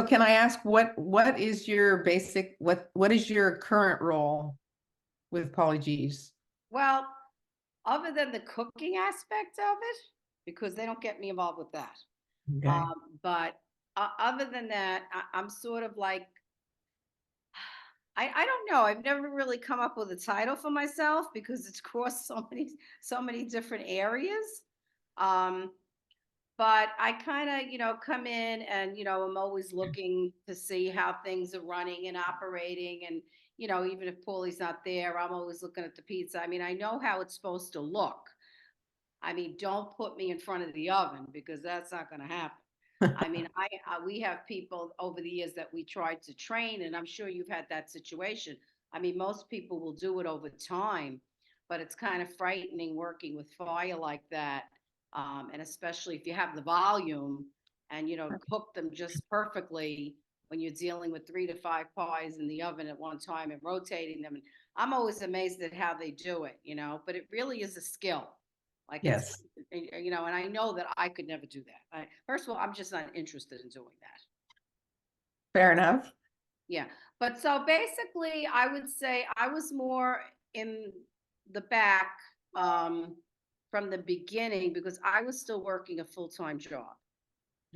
can I ask what is your basic, what is your current role with Polly G's? Well, other than the cooking aspect of it, because they don't get me involved with that. Okay. But other than that, I'm sort of like, I don't know. I've never really come up with a title for myself because it's crossed so many different areas. Um, but I kind of, come in and, I'm always looking to see how things are running and operating. And, even if Paulie's not there, I'm always looking at the pizza. I mean, I know how it's supposed to look. I mean, don't put me in front of the oven because that's not going to happen. I mean, we have people over the years that we tried to train, and I'm sure you've had that situation. I mean, most people will do it over time, but it's kind of frightening working with fire like that, and especially if you have the volume and cook them just perfectly when you're dealing with 3 to 5 pies in the oven at one time and rotating them. And I'm always amazed at how they do it, but it really is a skill. Like Yes, and I know that I could never do that. First of all, I'm just not interested in doing that. fair enough. Yeah. But so basically, I would say I was more in the back um, from the beginning because I was still working a full-time job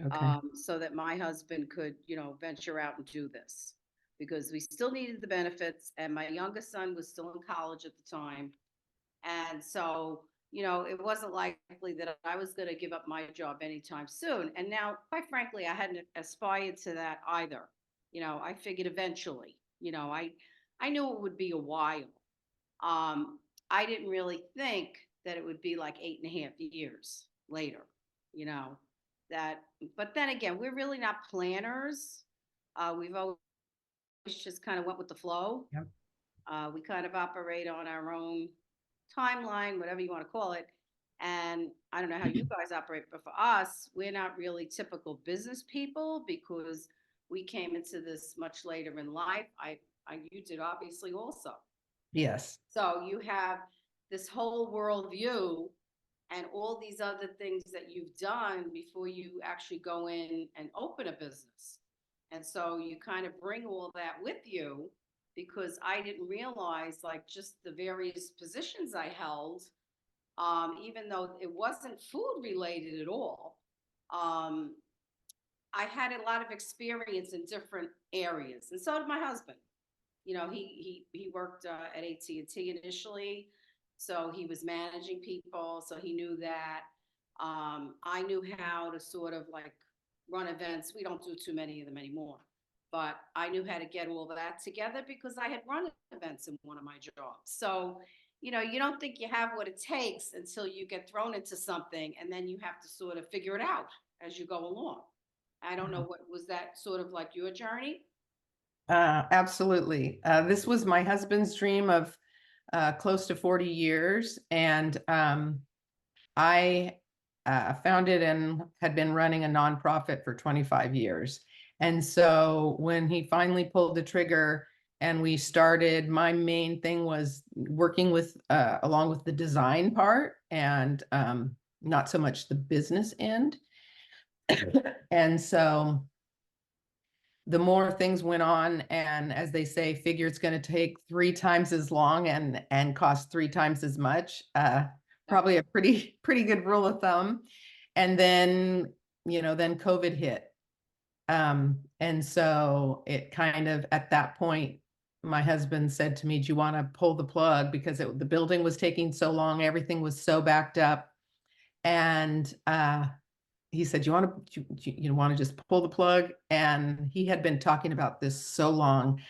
Okay. so that my husband could, venture out and do this because we still needed the benefits. And my youngest son was still in college at the time. And so, it wasn't likely that I was going to give up my job anytime soon. And now, quite frankly, I hadn't aspired to that either. I figured eventually, I knew it would be a while. I didn't really think that it would be like 8.5 years later, you know, that, but then again, we're really not planners. We've always just kind of went with the flow. Yep. We kind of operate on our own timeline, whatever you want to call it. And I don't know how you guys operate, but for us, we're not really typical business people because we came into this much later in life. You did obviously also. Yes. So you have this whole worldview and all these other things that you've done before you actually go in and open a business. And so you kind of bring all that with you because I didn't realize like just the various positions I held, even though it wasn't food related at all. Um, I had a lot of experience in different areas, and so did my husband. He worked at AT&T initially, so he was managing people, so he knew that. I knew how to sort of like run events. We don't do too many of them anymore, but I knew how to get all that together because I had run events in one of my jobs. So, you don't think you have what it takes until you get thrown into something, and then you have to sort of figure it out as you go along. I don't know, what was that sort of like your journey? Absolutely. This was my husband's dream of close to 40 years. And I founded and had been running a nonprofit for 25 years. And so when he finally pulled the trigger and we started, my main thing was working with, along with the design part and not so much the business end. And so the more things went on, and as they say, figure it's going to take 3 times as long and cost 3 times as much. Probably a pretty good rule of thumb. And then then COVID hit, and so it kind of at that point, my husband said to me, "Do you want to pull the plug because the building was taking so long, everything was so backed up," and he said, you want to just pull the plug? And he had been talking about this so long.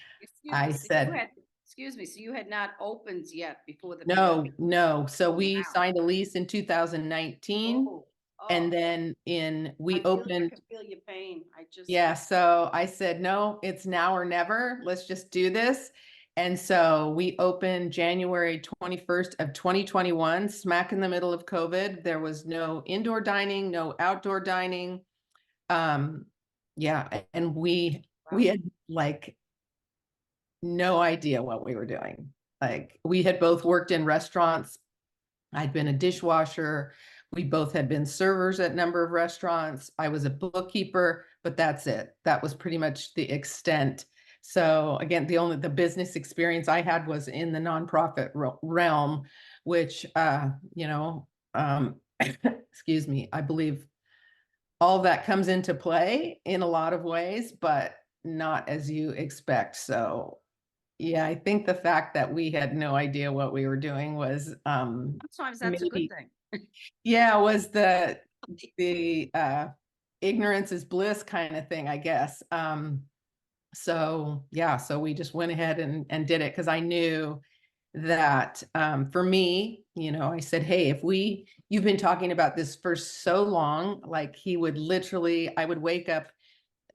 I said, Excuse me, so you had not opened yet before the no, pandemic? no. So Oh, we wow. signed a lease in 2019. Oh, And oh, then we I opened. can feel your pain. I just, Yeah. So I said, no, it's now or never. Let's just do this. And so we opened January 21st of 2021, smack in the middle of COVID. There was no indoor dining, no outdoor dining. Yeah, and we wow. had like no idea what we were doing. Like we had both worked in restaurants. I'd been a dishwasher. We both had been servers at a number of restaurants. I was a bookkeeper, but that's it. That was pretty much the extent. So again, the business experience I had was in the nonprofit realm, which, excuse me, I believe all that comes into play in a lot of ways, but not as you expect. So yeah, I think the fact that we had no idea what we were doing was, Sometimes that's a good maybe, thing. yeah, was the ignorance is bliss kind of thing, I guess. So yeah, so we just went ahead and did it because I knew that, for me, I said, hey, you've been talking about this for so long, like he would literally, I would wake up,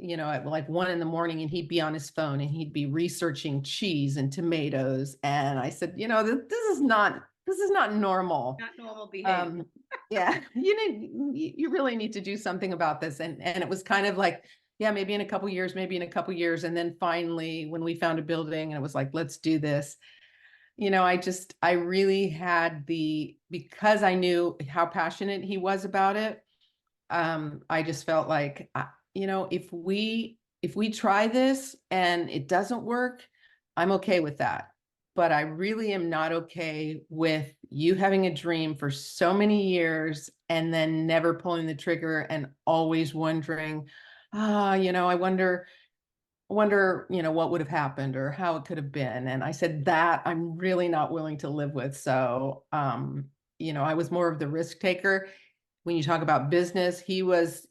at like 1 in the morning and he'd be on his phone and he'd be researching cheese and tomatoes. And I said, this is not normal. Not normal behavior. Um, yeah, you really need to do something about this. And it was kind of like, yeah, maybe in a couple years, maybe in a couple years. And then finally, when we found a building and it was like, let's do this, I really had because I knew how passionate he was about it. I just felt like, if we try this and it doesn't work, I'm okay with that. But I really am not okay with you having a dream for so many years and then never pulling the trigger and always wondering, I wonder, what would have happened or how it could have been. And I said that I'm really not willing to live with. So, I was more of the risk taker. When you talk about business, he was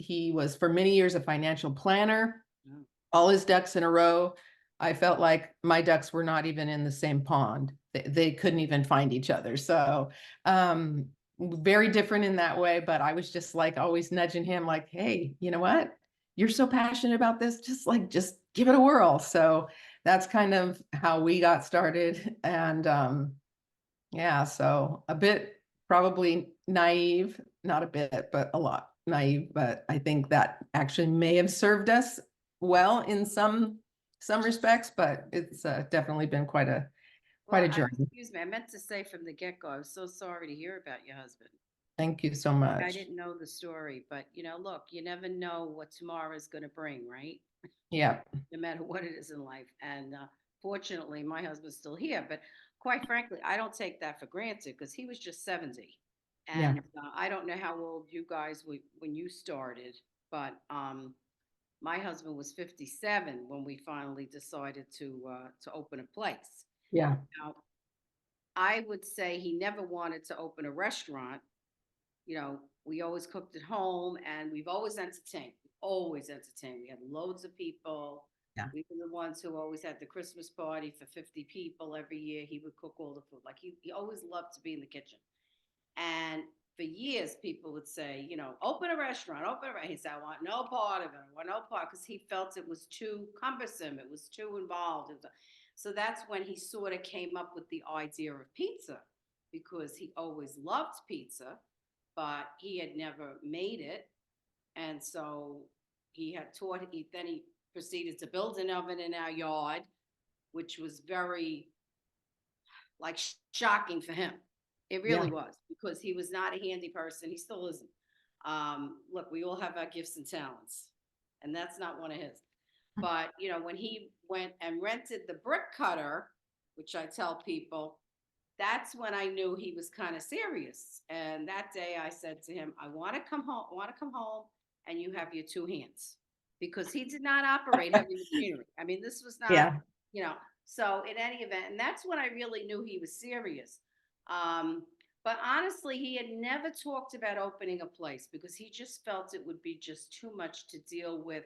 for many years a financial planner, Mm. all his ducks in a row. I felt like my ducks were not even in the same pond. They couldn't even find each other. So, very different in that way. But I was just like always nudging him, like, hey, you know what? You're so passionate about this. Just give it a whirl. So that's kind of how we got started. And yeah, so a bit probably naive, not a bit, but a lot naive. But I think that actually may have served us well in some respects, but it's definitely been quite Well, a journey. excuse me, I meant to say from the get-go, I was so sorry to hear about your husband. Thank you so I much. didn't know the story, but look, you never know what tomorrow is going to bring, right? Yeah, No matter what it is in life. And fortunately, my husband's still here. But quite frankly, I don't take that for granted because he was just 70. yeah, And I don't know how old you guys were when you started, but my husband was 57 when we finally decided to open a place. yeah, Now, I would say he never wanted to open a restaurant. We always cooked at home and we've always entertained. We had loads of people. yeah, We were the ones who always had the Christmas party for 50 people every year. He would cook all the food. Like he always loved to be in the kitchen. And for years, people would say, open a restaurant, open a restaurant. He said, I want no part of it. I want no part because he felt it was too cumbersome. It was too involved. So that's when he sort of came up with the idea of pizza because he always loved pizza, but he had never made it. And so then he proceeded to build an oven in our yard, which was very like shocking for him. It yeah, really was because he was not a handy person. He still isn't. Look, we all have our gifts and talents, and that's not one of his. But when he went and rented the brick cutter, which I tell people, that's when I knew he was kind of serious. And that day I said to him, I want to come home, and you have your two hands. Because he did not operate heavy machinery. I mean, this was not, yeah, you know, so in any event, and that's when I really knew he was serious. Um, but honestly, he had never talked about opening a place because he just felt it would be just too much to deal with,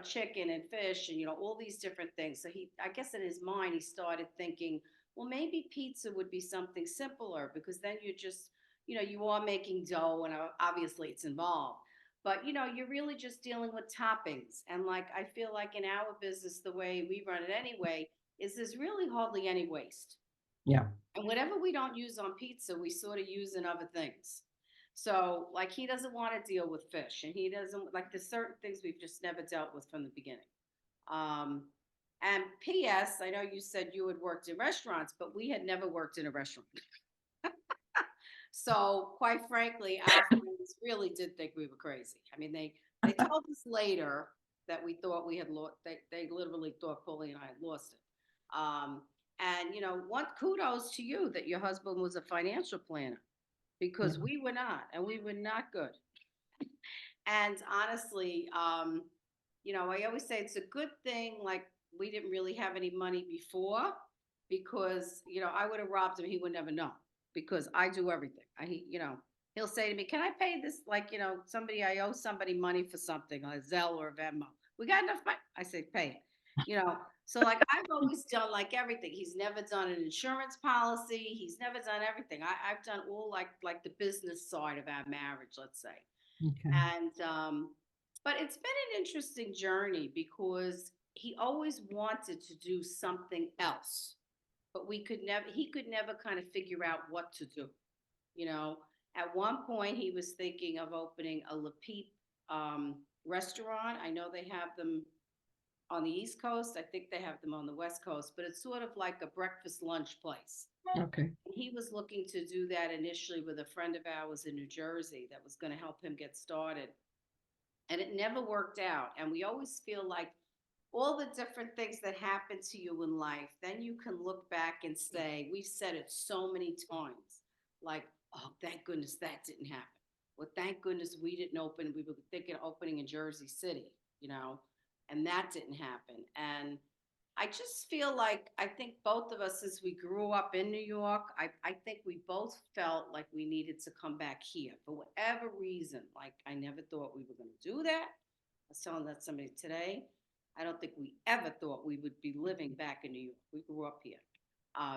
chicken and fish and, all these different things. So I guess in his mind, he started thinking, well, maybe pizza would be something simpler because then you are making dough and obviously it's involved. But you're really just dealing with toppings. And like I feel like in our business, the way we run it anyway, is there's really hardly any waste. yeah, And whatever we don't use on pizza, we sort of use in other things. So like he doesn't want to deal with fish and he doesn't like there's certain things we've just never dealt with from the beginning. Um, and P.S., I know you said you had worked in restaurants, but we had never worked in a restaurant. So, quite frankly, our friends really did think we were crazy. I mean, they told us later that we thought we had lost. They literally thought Paulie and I had lost it. And one kudos to you that your husband was a financial planner because we were not, and we were not good. And honestly, I always say it's a good thing, like we didn't really have any money before because, I would have robbed him. He would never know because I do everything. He'll say to me, can I pay this? Like, I owe somebody money for something, like Zelle or Venmo. We got enough money. I say, pay it, So like I've always done like everything. He's never done an insurance policy. He's never done everything. I've done all like the business side of our marriage, let's say. Okay. And but it's been an interesting journey because he always wanted to do something else, but he could never kind of figure out what to do. You know, at one point he was thinking of opening a Le Peep restaurant. I know they have them on the East Coast. I think they have them on the West Coast, but it's sort of like a breakfast lunch place. Okay. He was looking to do that initially with a friend of ours in New Jersey that was going to help him get started. And it never worked out. And we always feel like all the different things that happen to you in life, then you can look back and say, we've said it so many times, like, oh, thank goodness that didn't happen. Well, thank goodness we didn't open. We were thinking of opening in Jersey City, and that didn't happen. And I just feel like I think both of us, since we grew up in New York, I think we both felt like we needed to come back here for whatever reason. Like I never thought we were going to do that. I was telling that somebody today. I don't think we ever thought we would be living back in New York. We grew up here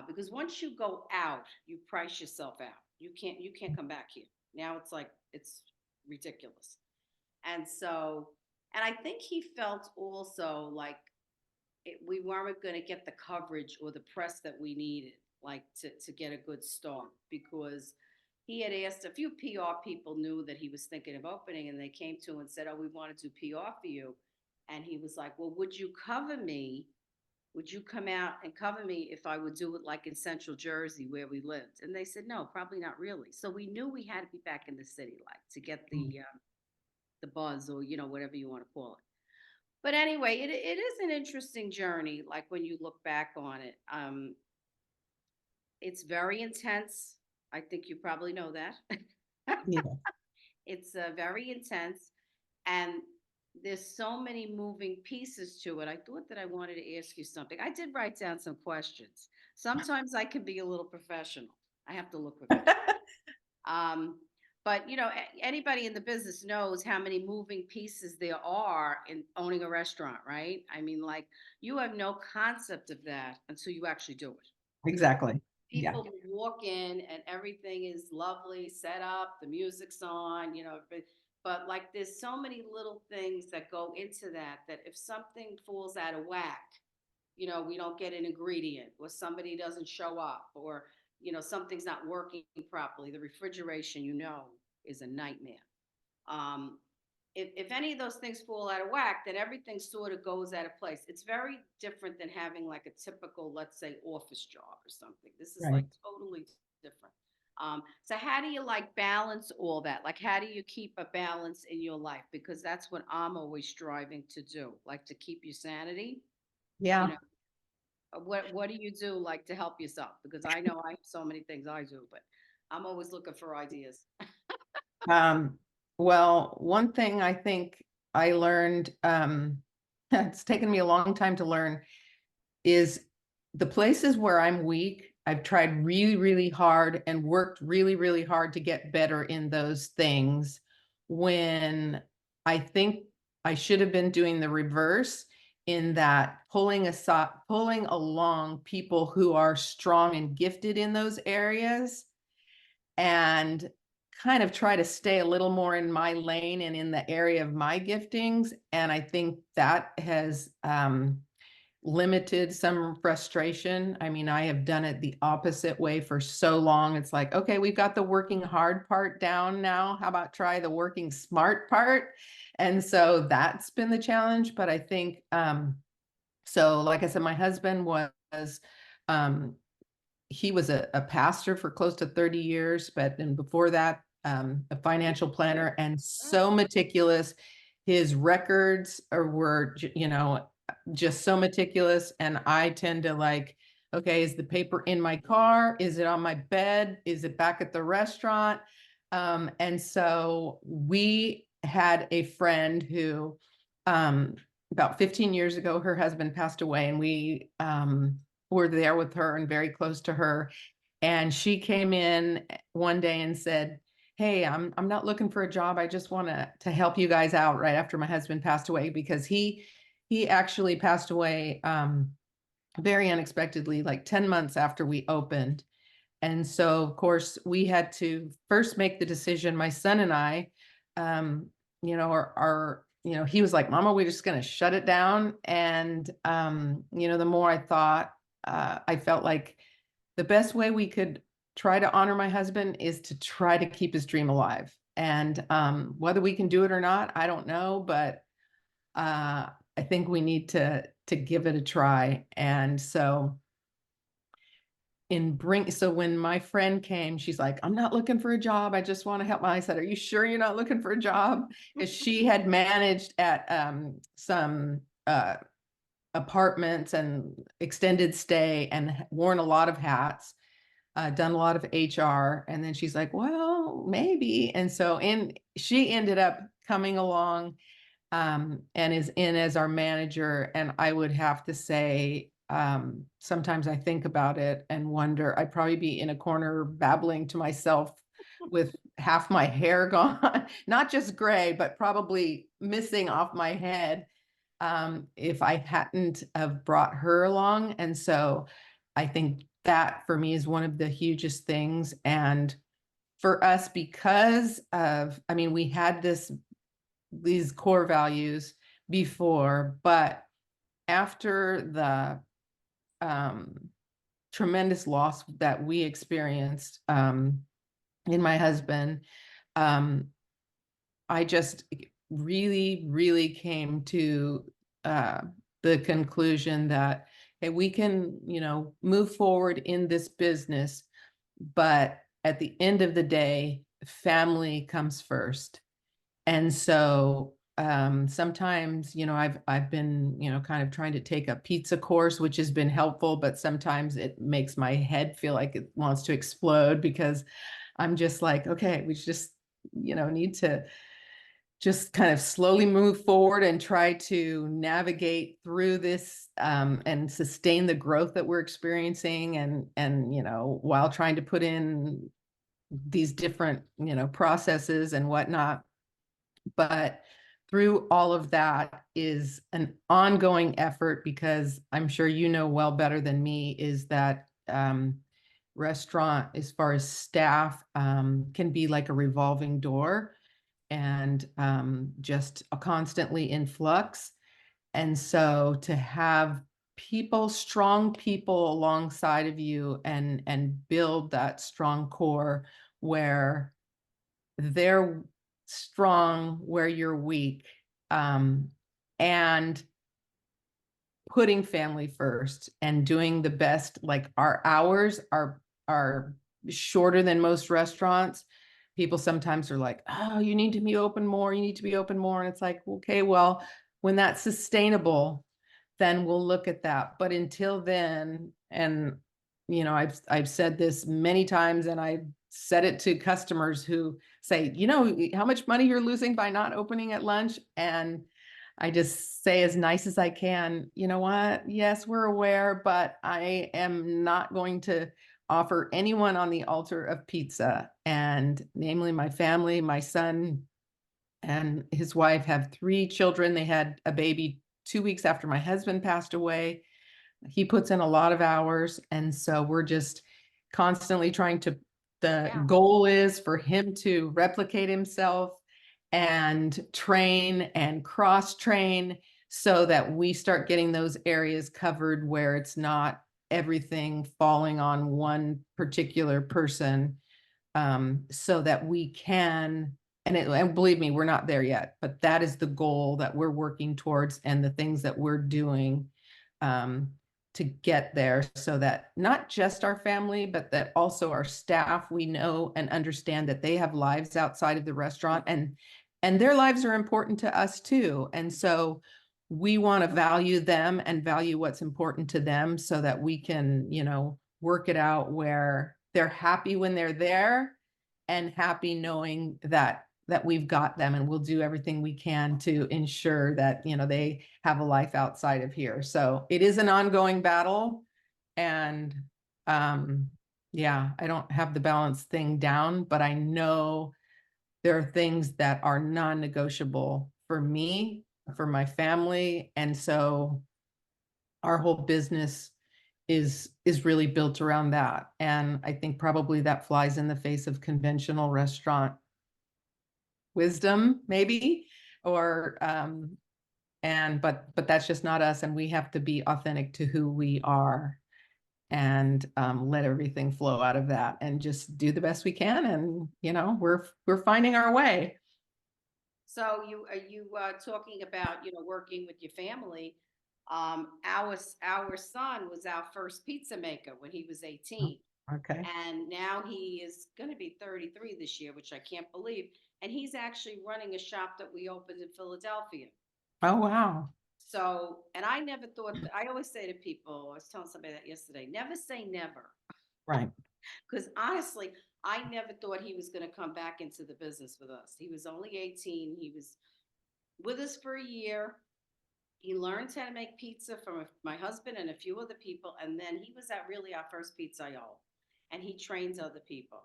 because once you go out, you price yourself out. You can't come back here. Now it's like it's ridiculous. And so, and I think he felt also like we weren't going to get the coverage or the press that we needed, like to get a good start, because he had asked a few PR people knew that he was thinking of opening, and they came to him and said, "Oh, we want to do PR for you," and he was like, "Well, would you cover me? Would you come out and cover me if I would do it like in Central Jersey where we lived?" And they said, "No, probably not really." So we knew we had to be back in the city, like to get the buzz or whatever you want to call it. But anyway, it is an interesting journey, like when you look back on it. It's very intense. I think you probably know that. Yeah. It's very intense, and there's so many moving pieces to it. I thought that I wanted to ask you something. I did write down some questions. Sometimes I can be a little professional. I have to look professional. Um, but anybody in the business knows how many moving pieces there are in owning a restaurant, right? I mean, like you have no concept of that until you actually do it. Exactly. Yeah. People walk in and everything is lovely, set up, the music's on, but like there's so many little things that go into that if something falls out of whack, we don't get an ingredient or somebody doesn't show up or, something's not working properly. The refrigeration, is a nightmare. Um, if any of those things fall out of whack, then everything sort of goes out of place. It's very different than having like a typical, let's say, office job or something. This is like Right. totally different. So how do you like balance all that? Like, how do you keep a balance in your life? Because that's what I'm always striving to do, like to keep your sanity. You Yeah. know, what do you do like to help yourself? Because I know I have so many things I do, but I'm always looking for ideas. Um, well, one thing I think I learned, it's taken me a long time to learn, is the places where I'm weak, I've tried really, really hard and worked really, really hard to get better in those things, when I think I should have been doing the reverse, in that pulling along people who are strong and gifted in those areas, and kind of try to stay a little more in my lane and in the area of my giftings. And I think that has limited some frustration. I mean, I have done it the opposite way for so long. It's like, okay, we've got the working hard part down now. How about try the working smart part? And so that's been the challenge. But I think, so like I said, my husband um, he was a pastor for close to 30 years, but and before that, a financial planner and so meticulous. his records were, just so meticulous. And I tend to like, okay, is the paper in my car? Is it on my bed? Is it back at the restaurant? And so we had a friend who, about 15 years ago, her husband passed away, and we were there with her and very close to her. And she came in one day and said, "Hey, I'm not looking for a job. I just want to help you guys out right after my husband passed away, because he actually passed away very unexpectedly, like 10 months after we opened. And so, of course, we had to first make the decision, my son and I, he was like, Mama, we're just going to shut it down. And, the more I thought, I felt like the best way we could try to honor my husband is to try to keep his dream alive. And whether we can do it or not, I don't know, but I think we need to give it a try. And so so when my friend came, she's like, I'm not looking for a job. I just want to help. I said, are you sure you're not looking for a job? Because she had managed at some apartments and extended stay and worn a lot of hats, done a lot of HR. And then she's like, well, maybe. And so she ended up coming along and is in as our manager. And I would have to say, sometimes I think about it and wonder, I'd probably be in a corner babbling to myself with half my hair gone, not just gray, but probably missing off my head, if I hadn't have brought her along. And so I think that for me is one of the hugest things. And for us, because we had these core values before, but after the tremendous loss that we experienced in my husband, I just really, really came to the conclusion that, hey, we can, move forward in this business, but at the end of the day, family comes first. And so sometimes, I've been, kind of trying to take a pizza course, which has been helpful, but sometimes it makes my head feel like it wants to explode, because I'm just like, okay, we just, need to just kind of slowly move forward and try to navigate through this, and sustain the growth that we're experiencing, and while trying to put in these different, processes and whatnot. But through all of that is an ongoing effort, because I'm sure well better than me, is that restaurant, as far as staff, can be like a revolving door, and just constantly in flux. And so to have strong people alongside of you, and build that strong core where they're strong where you're weak, and putting family first and doing the best. Like, our hours are shorter than most restaurants. People sometimes are like, oh, you need to be open more, you need to be open more. And it's like, okay, well, when that's sustainable, then we'll look at that. But until then, and I've said this many times, and I said it to customers who say, how much money you're losing by not opening at lunch. And I just say, as nice as I can, you know what? Yes, we're aware, but I am not going to offer anyone on the altar of pizza. And namely, my family, my son and his wife have 3 children. They had a baby 2 weeks after my husband passed away. He puts in a lot of hours. And so we're just constantly trying to, the Yeah. goal is for him to replicate himself and train and cross train, so that we start getting those areas covered where it's not everything falling on one particular person, so that we can, and believe me, we're not there yet, but that is the goal that we're working towards, and the things that we're doing to get there, so that not just our family, but that also our staff, we know and understand that they have lives outside of the restaurant, and their lives are important to us too. And so we want to value them and value what's important to them so that we can, work it out where they're happy when they're there and happy knowing that we've got them, and we'll do everything we can to ensure that, they have a life outside of here. So it is an ongoing battle. And yeah, I don't have the balance thing down, but I know there are things that are non-negotiable for me, for my family. And so our whole business is really built around that. And I think probably that flies in the face of conventional restaurant wisdom, maybe, or but that's just not us. And we have to be authentic to who we are, and let everything flow out of that and just do the best we can. And we're finding our way. So you talking about, working with your family. Our son was our first pizza maker when he was 18. Okay. And now he is going to be 33 this year, which I can't believe. And he's actually running a shop that we opened in Philadelphia. Oh, wow. So, and I never thought that, I always say to people, I was telling somebody that yesterday, never say never. Right. Because honestly, I never thought he was going to come back into the business with us. He was only 18. He was with us for a year. He learned how to make pizza from my husband and a few other people. And then he was at really our first pizzaiolo, and he trains other people.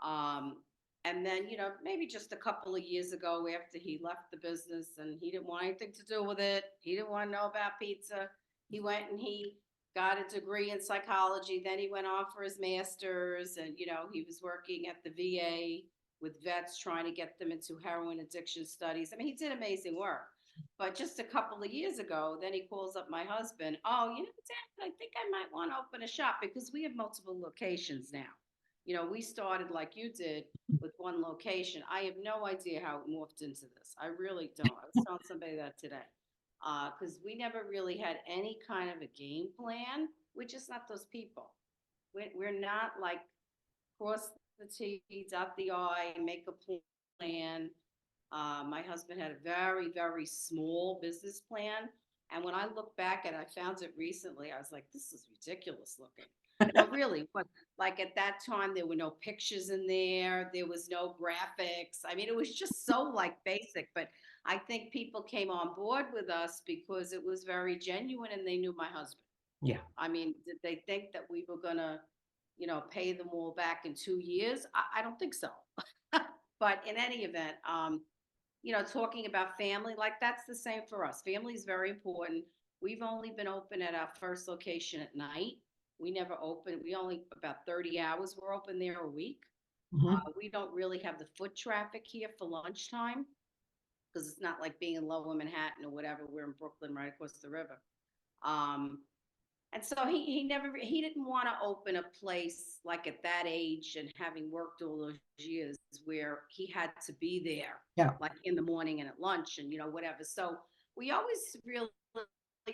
Um, and then, maybe just a couple of years ago, after he left the business and he didn't want anything to do with it, he didn't want to know about pizza. He went and he got a degree in psychology. Then he went on for his master's, and, he was working at the VA with vets trying to get them into heroin addiction studies. I mean, he did amazing work. But just a couple of years ago, then he calls up my husband. Oh, Dad, I think I might want to open a shop because we have multiple locations now. We started like you did with one location. I have no idea how it morphed into this. I really don't. I was telling somebody that today. Because we never really had any kind of a game plan. We're just not those people. We're not like cross the T, dot the I, make a plan. My husband had a very, very small business plan. And when I look back at it, I found it recently, I was like, this is ridiculous looking. No, really, but like at that time, there were no pictures in there. There was no graphics. I mean, it was just so like basic, but I think people came on board with us because it was very genuine and they knew my husband. Yeah. I mean, did they think that we were gonna, pay them all back in 2 years? I don't think so. But in any event, talking about family, like that's the same for us. Family is very important. We've only been open at our first location at night. We never open, we only about 30 hours we're open there a week. Mhm. We don't really have the foot traffic here for lunchtime because it's not like being in Lower Manhattan or whatever. We're in Brooklyn right across the river. Um, and so he didn't want to open a place like at that age and having worked all those years where he had to be there Yeah. like in the morning and at lunch and whatever. So we always really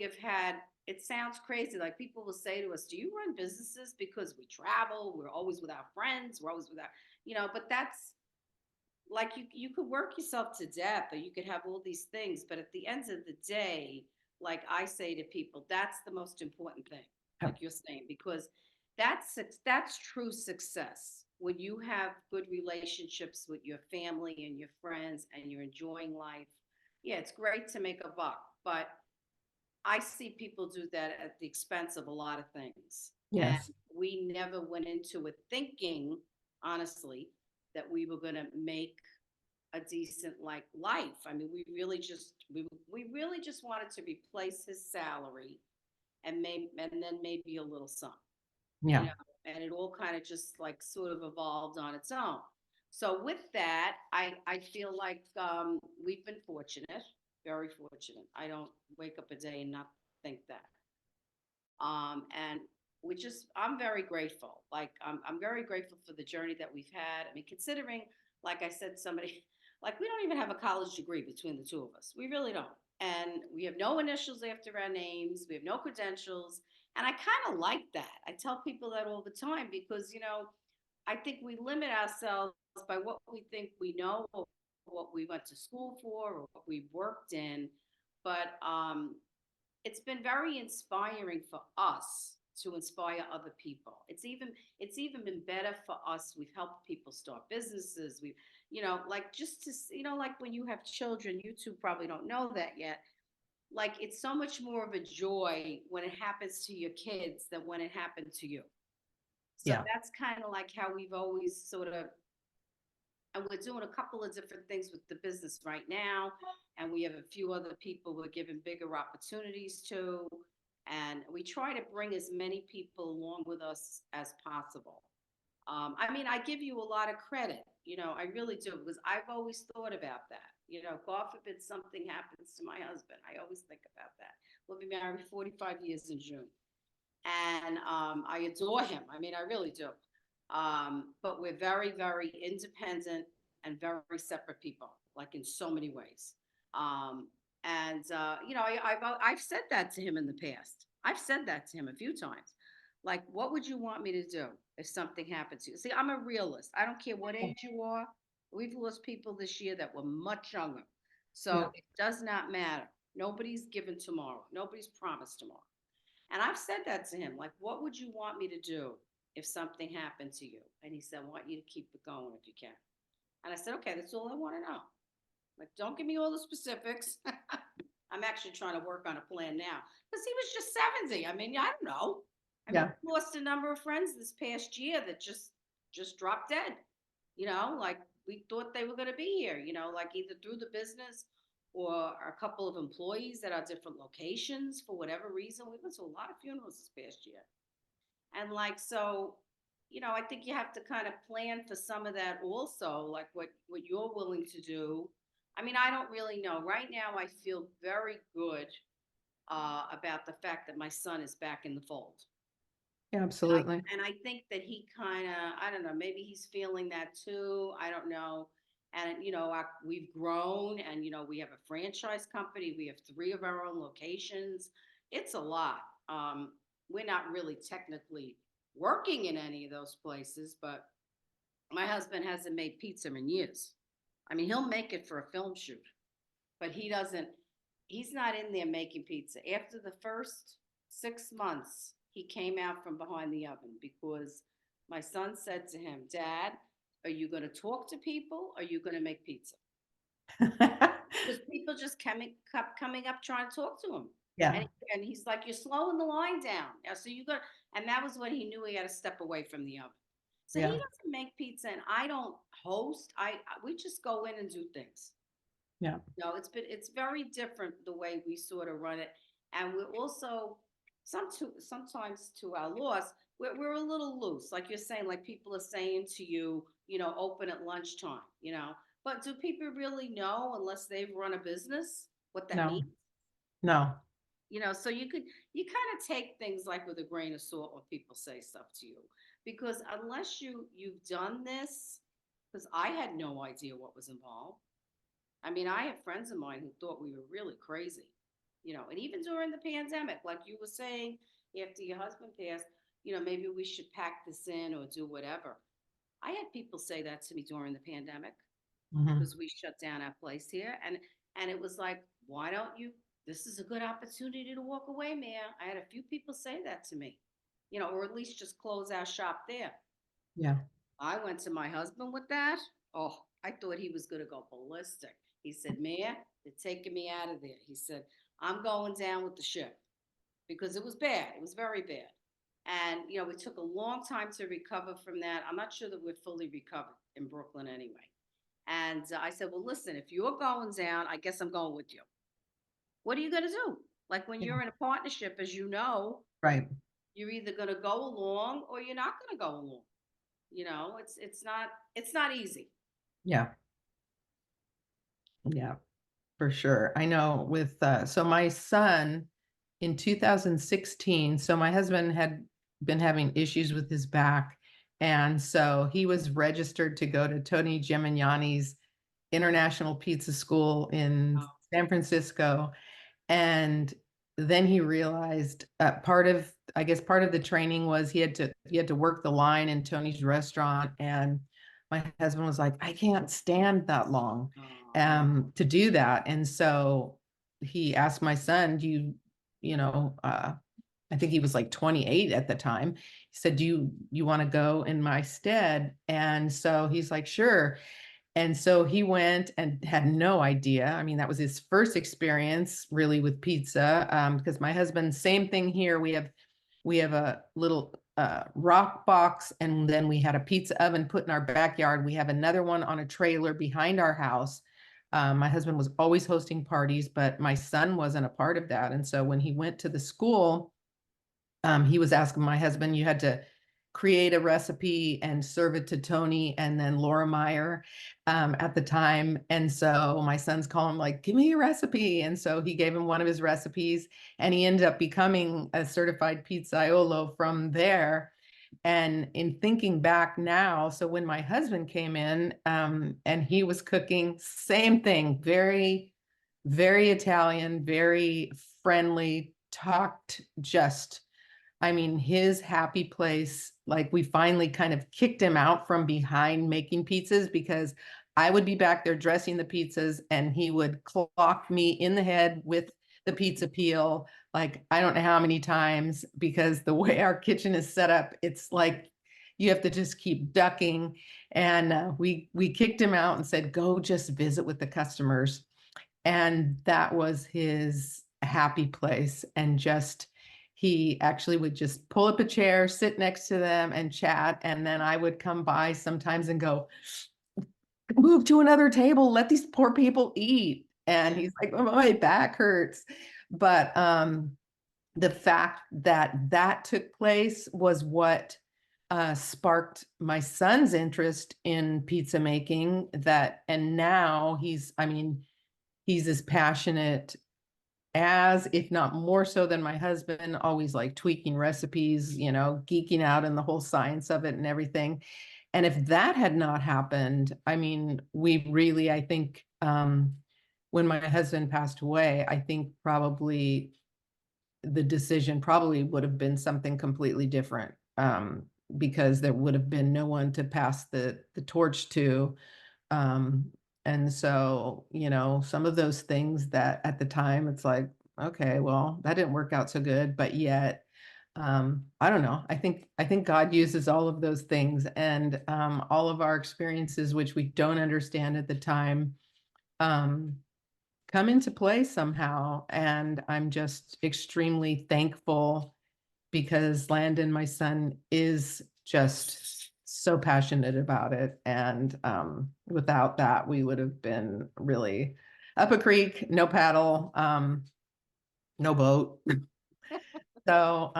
have had, it sounds crazy, like people will say to us, do you run businesses because we travel, we're always with our friends, we're always with our, but that's like you could work yourself to death or you could have all these things, but at the end of the day, like I say to people, that's the most important thing, Yeah. like you're saying, because that's true success when you have good relationships with your family and your friends and you're enjoying life. Yeah, it's great to make a buck, but I see people do that at the expense of a lot of things. And Yes. we never went into it thinking, honestly, that we were going to make a decent like life. I mean, we really just wanted to replace his salary and then maybe a little sum, you Yeah. know, and it all kind of just like sort of evolved on its own. So with that, I feel like we've been fortunate, very fortunate. I don't wake up a day and not think that. And I'm very grateful. Like, I'm very grateful for the journey that we've had. I mean, considering, like I said, somebody, like, we don't even have a college degree between the two of us. We really don't. And we have no initials after our names, we have no credentials. And I kind of like that. I tell people that all the time because, I think we limit ourselves by what we think we know or what we went to school for or what we worked in, but it's been very inspiring for us to inspire other people. It's even been better for us. We've helped people start businesses. We've, like just to, like when you have children, you two probably don't know that yet. Like it's so much more of a joy when it happens to your kids than when it happened to you. So Yeah. that's kind of like how we've always sort of, and we're doing a couple of different things with the business right now. And we have a few other people we're giving bigger opportunities to. And we try to bring as many people along with us as possible. I mean, I give you a lot of credit, I really do, because I've always thought about that. God forbid something happens to my husband. I always think about that. We'll be married 45 years in June. And I adore him. I mean, I really do. But we're very, very independent and very separate people, like in so many ways. I've said that to him in the past. I've said that to him a few times. Like, what would you want me to do if something happened to you? See, I'm a realist. I don't care what age you are. We've lost people this year that were much younger. Yeah. So it does not matter. Nobody's given tomorrow. Nobody's promised tomorrow. And I've said that to him, like, what would you want me to do if something happened to you? And he said, I want you to keep it going if you can. And I said, okay, that's all I want to know. Like, don't give me all the specifics. I'm actually trying to work on a plan now because he was just 70. I mean, I don't know. I mean, Yeah. we lost a number of friends this past year that just dropped dead. Like we thought they were going to be here, like either through the business or a couple of employees at our different locations for whatever reason. We went to a lot of funerals this past year. And like, so, I think you have to kind of plan for some of that also, like what you're willing to do. I mean, I don't really know. Right now, I feel very good about the fact that my son is back in the fold. Yeah, And I, absolutely. and I think that he kind of, I don't know, maybe he's feeling that too. I don't know. And, we've grown and, we have a franchise company. We have 3 of our own locations. It's a lot. We're not really technically working in any of those places, but my husband hasn't made pizza in years. I mean, he'll make it for a film shoot, but he's not in there making pizza. After the first 6 months, he came out from behind the oven because my son said to him, Dad, are you going to talk to people? Or are you going to make pizza? Because people just kept coming up trying to talk to him. Yeah. And he's like, you're slowing the line down. Yeah, so you got, and that was when he knew he had to step away from the oven. So he Yeah. doesn't make pizza, and I don't host. We just go in and do things. Yeah. No, it's very different the way we sort of run it, and we're also sometimes to our loss, we're a little loose, like you're saying, like people are saying to you, open at lunchtime, But do people really know unless they've run a business what that No. means? No. So you kind of take things like with a grain of salt when people say stuff to you, because unless you've done this, because I had no idea what was involved. I mean, I have friends of mine who thought we were really crazy, and even during the pandemic, like you were saying, after your husband passed, maybe we should pack this in or do whatever. I had people say that to me during the pandemic Mhm. because we shut down our place here. And it was like, why don't you? This is a good opportunity to walk away, man. I had a few people say that to me, or at least just close our shop there. Yeah. I went to my husband with that. Oh, I thought he was going to go ballistic. He said, Mayor, they're taking me out of there. He said, I'm going down with the ship because it was bad. It was very bad. And, it took a long time to recover from that. I'm not sure that we're fully recovered in Brooklyn anyway. And I said, well, listen, if you're going down, I guess I'm going with you. What are you going to do? Like when Yeah. you're in a partnership, as you know, Right. you're either going to go along or you're not going to go along. It's not easy. Yeah. Yeah, for sure. I know with so my son in 2016, so my husband had been having issues with his back. And so he was registered to go to Tony Gemignani's International Pizza School in Oh, San Francisco. And then he realized I guess part of the training was he had to work the line in Tony's restaurant. And my husband was like, I can't stand that long. to do that. And so he asked my son, do you know, I think he was like 28 at the time. He said, do you want to go in my stead? And so he's like, sure. And so he went and had no idea. I mean, that was his first experience really with pizza. Because my husband, same thing here. We have a little rock box, and then we had a pizza oven put in our backyard. We have another one on a trailer behind our house. My husband was always hosting parties, but my son wasn't a part of that. And so when he went to the school, he was asking my husband, you had to create a recipe and serve it to Tony and then Laura Meyer at the time. And so my son's calling like, give me a recipe. And so he gave him one of his recipes, and he ended up becoming a certified pizzaiolo from there. And in thinking back now, so when my husband came in and he was cooking, same thing, very, very Italian, very friendly, talked just, I mean, his happy place, like we finally kind of kicked him out from behind making pizzas, because I would be back there dressing the pizzas and he would clock me in the head with the pizza peel. Like, I don't know how many times, because the way our kitchen is set up, it's like you have to just keep ducking. And we kicked him out and said, go just visit with the customers. And that was his happy place. And just, he actually would just pull up a chair, sit next to them and chat. And then I would come by sometimes and go, move to another table, let these poor people eat. And he's like, oh, my back hurts. But the fact that that took place was what sparked my son's interest in pizza making. That, and now he's, I mean, he's as passionate as, if not more so than my husband, always like tweaking recipes, you know, geeking out in the whole science of it and everything. And if that had not happened, I mean, we really, I think, when my husband passed away, I think probably the decision probably would have been something completely different, because there would have been no one to pass the torch to. Um, and so, you know, some of those things that at the time it's like, okay, well, that didn't work out so good, but yet, I don't know. I think God uses all of those things, and all of our experiences, which we don't understand at the time, um, come into play somehow. And I'm just extremely thankful, because Landon, my son, is just so passionate about it. And without that, we would have been really up a creek, no paddle, no boat. So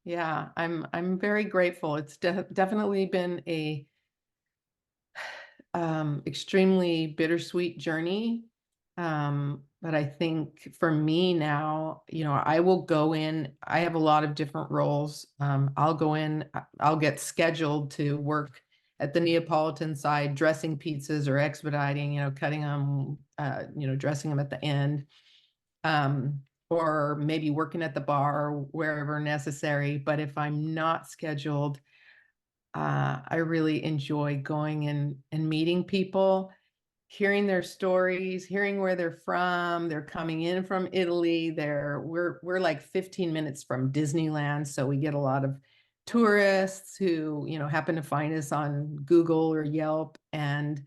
yeah, I'm very grateful. It's definitely been a extremely bittersweet journey. But I think for me now, you know, I will go in, I have a lot of different roles. I'll go in, I'll get scheduled to work at the Neapolitan side, dressing pizzas or expediting, you know, cutting them, you know, dressing them at the end. Or maybe working at the bar wherever necessary. But if I'm not scheduled, I really enjoy going in and meeting people, hearing their stories, hearing where they're from. They're coming in from Italy. We're like 15 minutes from Disneyland, so we get a lot of tourists who, you know, happen to find us on Google or Yelp. And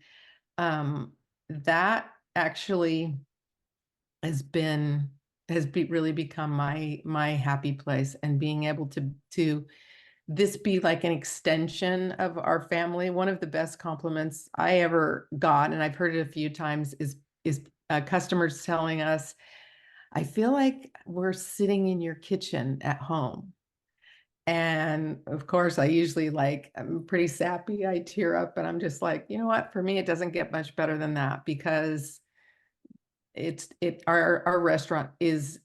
that actually really become my happy place, and being able to this be like an extension of our family. One of the best compliments I ever got, and I've heard it a few times, is customers telling us, I feel like we're sitting in your kitchen at home. And of course, I usually, like, I'm pretty sappy. I tear up, and I'm just like, you know what? For me, it doesn't get much better than that, because our restaurant is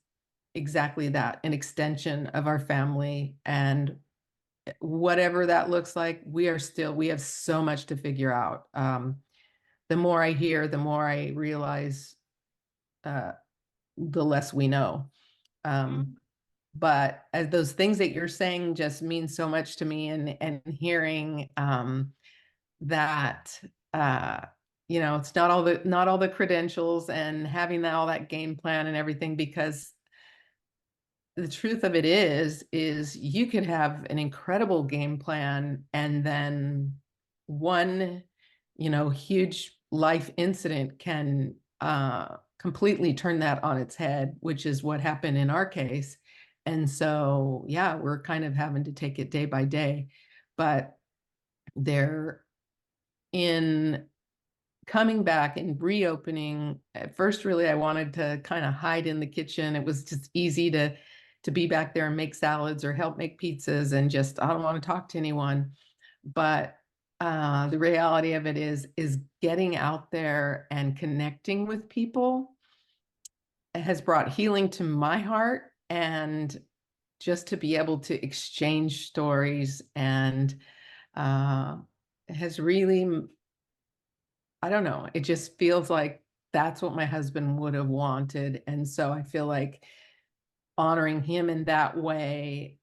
exactly that, an extension of our family. And whatever that looks like, we have so much to figure out. The more I hear, the more I realize, uh, the less we know. But as those things that you're saying just mean so much to me, and hearing that, uh, it's not all the credentials and having all that game plan and everything, because the truth of it is you could have an incredible game plan and then one, huge life incident can completely turn that on its head, which is what happened in our case. And so, yeah, we're kind of having to take it day by day. But they're in coming back and reopening. At first, really, I wanted to kind of hide in the kitchen. It was just easy to be back there and make salads or help make pizzas and just, I don't want to talk to anyone. But the reality of it is getting out there and connecting with people has brought healing to my heart, and just to be able to exchange stories and uh, has really, I don't know, it just feels like that's what my husband would have wanted. And so I feel like honoring him in that way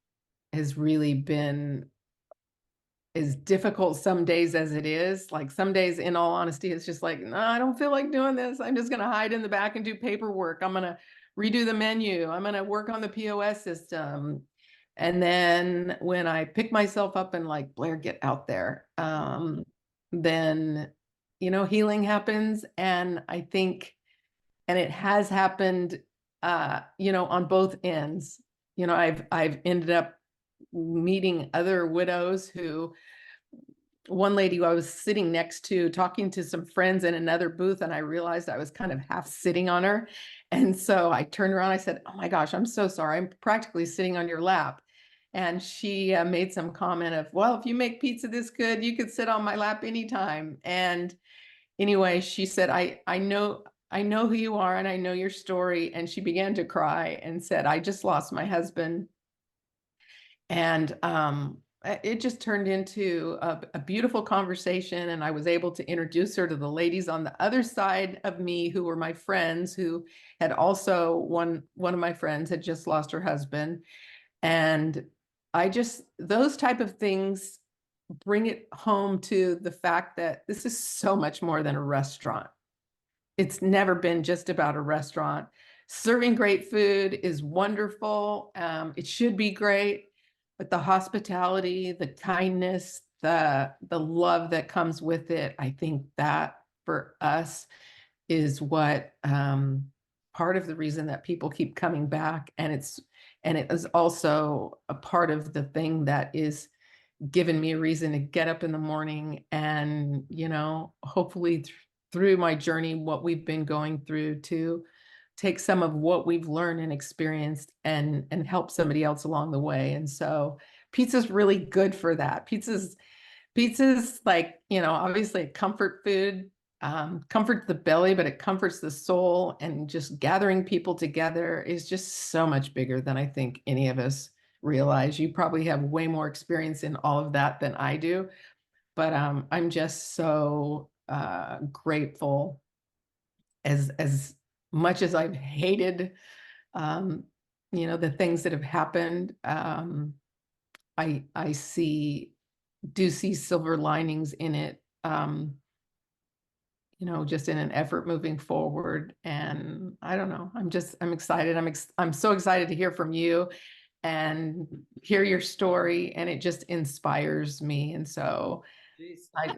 has really been as difficult some days as it is. Like some days, in all honesty, it's just like, no, I don't feel like doing this. I'm just going to hide in the back and do paperwork. I'm going to redo the menu. I'm going to work on the POS system. And then when I pick myself up and like, Blair, get out there, then, healing happens. And I think, and it has happened, on both ends. I've ended up meeting other widows who, one lady who I was sitting next to talking to some friends in another booth, and I realized I was kind of half sitting on her. And so I turned around, I said, "Oh my gosh, I'm so sorry. I'm practically sitting on your lap." And she made some comment of, "Well, if you make pizza this good, you could sit on my lap anytime." And anyway, she said, I know who you are and I know your story." And she began to cry and said, "I just lost my husband." And it just turned into a beautiful conversation. And I was able to introduce her to the ladies on the other side of me who were my friends, who had also, one of my friends had just lost her husband. And those type of things bring it home to the fact that this is so much more than a restaurant. It's never been just about a restaurant. Serving great food is wonderful. It should be great, but the hospitality, the kindness, the love that comes with it, I think that for us is what part of the reason that people keep coming back. And it is also a part of the thing that is given me a reason to get up in the morning and, hopefully through my journey, what we've been going through, to take some of what we've learned and experienced and help somebody else along the way. And so pizza's really good for that. Pizza's like, obviously a comfort food, comforts the belly, but it comforts the soul. And just gathering people together is just so much bigger than I think any of us realize. You probably have way more experience in all of that than I do, but I'm just so grateful. As much as I've hated, um, the things that have happened, I do see silver linings in it. Just in an effort moving forward. And I don't know, I'm excited. I'm so excited to hear from you and hear your story. And it just inspires me. And so Jeez. I,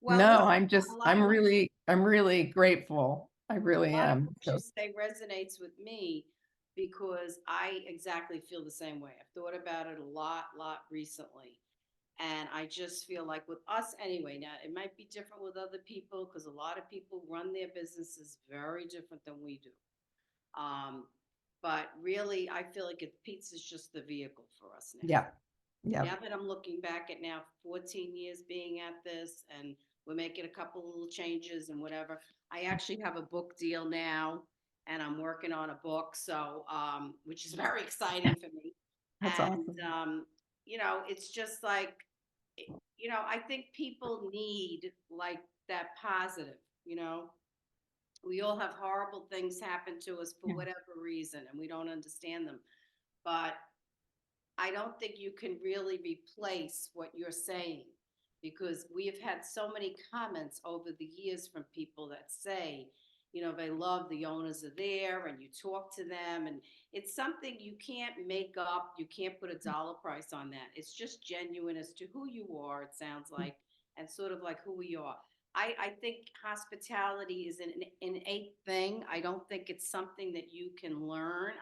Well, no, listen, a lot of I'm really grateful. I really am. what you So, say resonates with me because I exactly feel the same way. I've thought about it a lot recently. And I just feel like with us anyway, now it might be different with other people because a lot of people run their businesses very different than we do. Um, but really, I feel like pizza's just the vehicle for us now. yeah, yeah, Now that I'm looking back at now 14 years being at this and we're making a couple little changes and whatever, I actually have a book deal now and I'm working on a book. So, which is very exciting for me. that's And, awesome. it's just like, I think people need like that positive, you know, we all have horrible things happen to us for Yeah. whatever reason and we don't understand them. But I don't think you can really replace what you're saying. because we have had so many comments over the years from people that say, they love the owners are there and you talk to them, and it's something you can't make up. You can't put a dollar price on that. It's just genuine as to who you are, it sounds like, and sort of like who we are. I think hospitality is an innate thing. I don't think it's something that you can learn.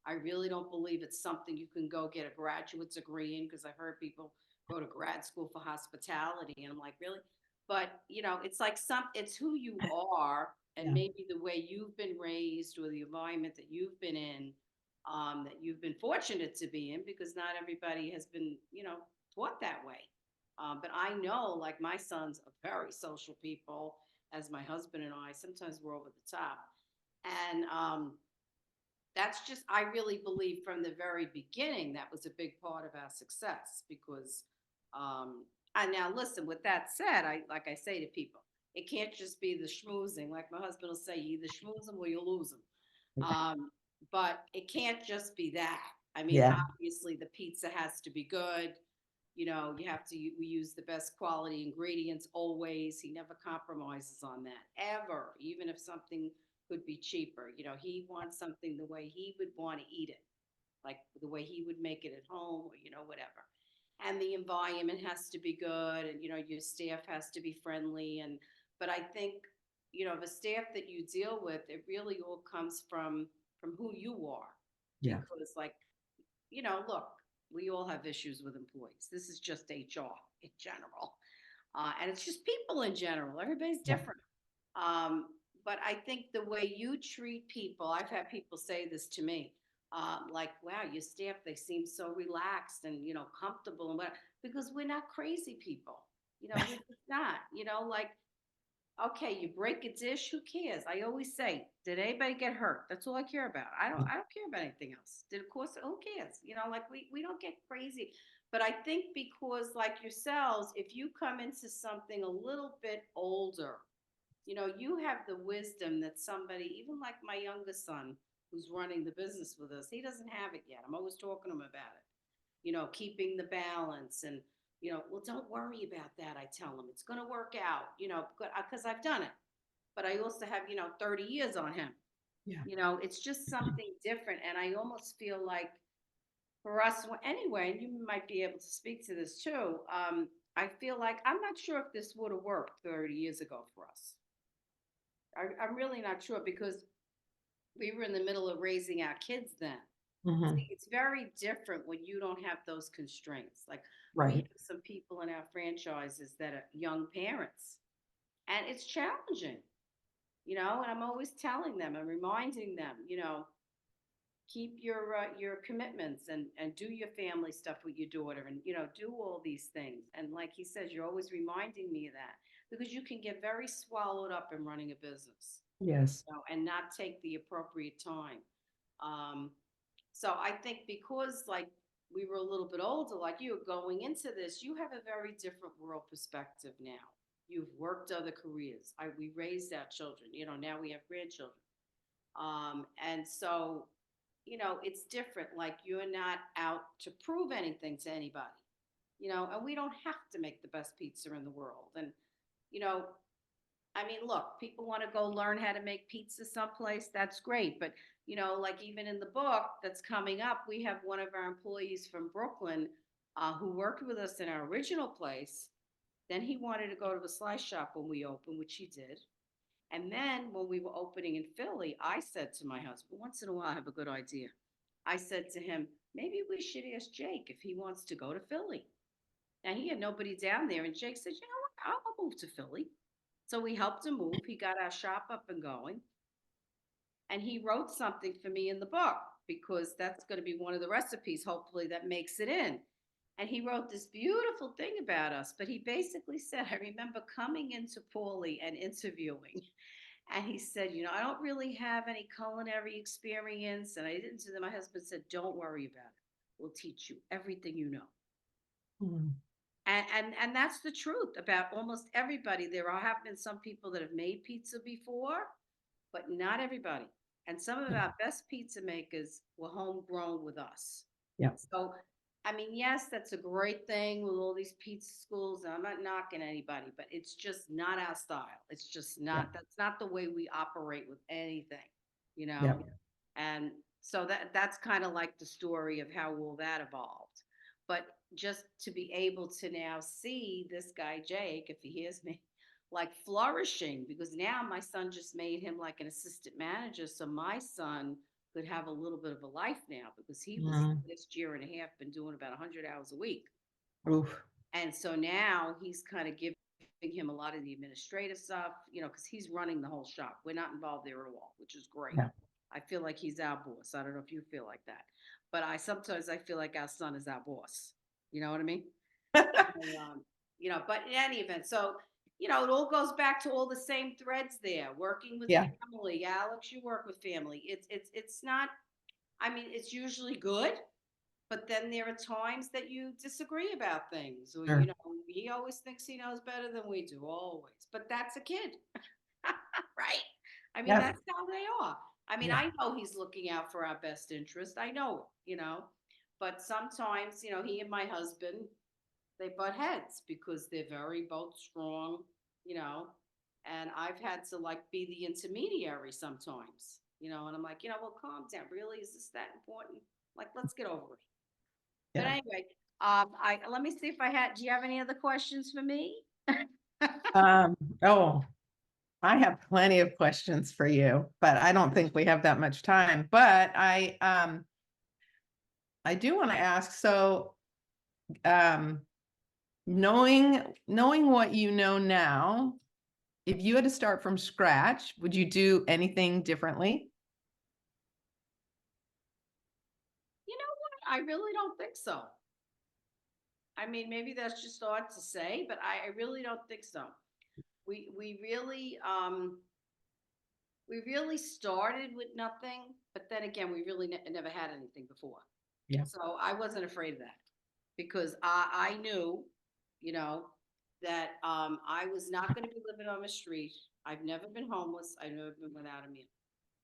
I really don't believe it's something you can go get a graduate degree in, because I've heard people go to grad school for hospitality, and I'm like, really? But it's like it's who you are, and Yeah. maybe the way you've been raised, or the environment that you've been in, that you've been fortunate to be in, because not everybody has been, taught that way. But I know, like, my sons are very social people, as my husband and I. Sometimes we're over the top, and that's just, I really believe from the very beginning that was a big part of our success, because and now listen, with that said, like I say to people, it can't just be the schmoozing. Like my husband will say, you either schmooze them or you lose them. But it can't just be that. I mean, Yeah. obviously the pizza has to be good. You have to, we use the best quality ingredients always. He never compromises on that, ever, even if something could be cheaper. He wants something the way he would want to eat it, like the way he would make it at home, or, whatever. And the environment has to be good, and, your staff has to be friendly. But I think, the staff that you deal with, it really all comes from who you are. Yeah. Because, like, look, we all have issues with employees. This is just HR in general. And it's just people in general. Everybody's Yeah. different. But I think the way you treat people, I've had people say this to me, like, wow, your staff, they seem so relaxed and, comfortable and what, because we're not crazy people. We're just not, like, okay, you break a dish, who cares? I always say, did anybody get hurt? That's all I care about. I don't care about anything else. Did, of course, who cares? Like, we don't get crazy. But I think because, like yourselves, if you come into something a little bit older, you have the wisdom that somebody, even like my youngest son, who's running the business with us, he doesn't have it yet. I'm always talking to him about it, keeping the balance. And, well, don't worry about that. I tell him it's going to work out, because I've done it. But I also have, 30 years on him. Yeah. It's just something different. And I almost feel like for us, anyway, and you might be able to speak to this too. I feel like I'm not sure if this would have worked 30 years ago for us. I'm really not sure, because we were in the middle of raising our kids then. Mhm. See, it's very different when you don't have those constraints. Like, we Right. have some people in our franchises that are young parents, and it's challenging, and I'm always telling them and reminding them, keep your commitments, and do your family stuff with your daughter, and, do all these things. And like he says, you're always reminding me of that, because you can get very swallowed up in running a business, Yes. and not take the appropriate time. Um, so I think because, like, we were a little bit older, like you, going into this, you have a very different world perspective now. You've worked other careers. We raised our children. Now we have grandchildren. And so, it's different. Like, you're not out to prove anything to anybody. And we don't have to make the best pizza in the world. And, you know, I mean, look, people want to go learn how to make pizza someplace. That's great. But, like, even in the book that's coming up, we have one of our employees from Brooklyn, who worked with us in our original place. Then he wanted to go to a slice shop when we opened, which he did. And then when we were opening in Philly, I said to my husband, once in a while, I have a good idea. I said to him, maybe we should ask Jake if he wants to go to Philly. Now, he had nobody down there. And Jake said, what? I'll move to Philly. So we helped him move. He got our shop up and going. And he wrote something for me in the book, because that's going to be one of the recipes, hopefully, that makes it in. And he wrote this beautiful thing about us. But he basically said, I remember coming into Paulie and interviewing. And he said, I don't really have any culinary experience. And I didn't. So then my husband said, don't worry about it. We'll teach you everything you know. Mhm. And that's the truth about almost everybody. There have been some people that have made pizza before, but not everybody. And some of Yeah. our best pizza makers were homegrown with us. Yeah. So I mean, yes, that's a great thing with all these pizza schools. And I'm not knocking anybody, but it's just not our style. It's just Yeah. not, that's not the way we operate with anything, you Yeah. know? And so that's kind of like the story of how all that evolved. But just to be able to now see this guy, Jake, if he hears me, like flourishing, because now my son just made him like an assistant manager. So my son could have a little bit of a life now because he was Mm. this year and a half been doing about 100 hours a week. Oof. And so now he's kind of giving him a lot of the administrative stuff, because he's running the whole shop. We're not involved there at all, which is great. Yeah. I feel like he's our boss. I don't know if you feel like that, but I feel like our son is our boss. You know what I mean? And, but in any event, so it all goes back to all the same threads there. Working with Yeah. family, Alex, you work with family. It's not. I mean, it's usually good, but then there are times that you disagree about things, or Sure. he always thinks he knows better than we do, always. But that's a kid, right? I mean, Yeah. that's how they are. I mean, Yeah. I know he's looking out for our best interest. I know it. But sometimes, he and my husband, they butt heads because they're very both strong, you know, and I've had to like be the intermediary sometimes, and I'm like, well, calm down. Really? Is this that important? Like, let's get over it. But Yeah. anyway, I let me see if do you have any other questions for me? Um, oh, I have plenty of questions for you, but I don't think we have that much time. But I do want to ask, so um, knowing what you know now, if you had to start from scratch, would you do anything differently? You know what? I really don't think so. I mean, maybe that's just odd to say, but I really don't think so. We we really um we really started with nothing, but then again, we really never had anything before. Yeah. So I wasn't afraid of that because I knew, you know, that I was not going to be living on the street. I've never been homeless. I've never been without a meal.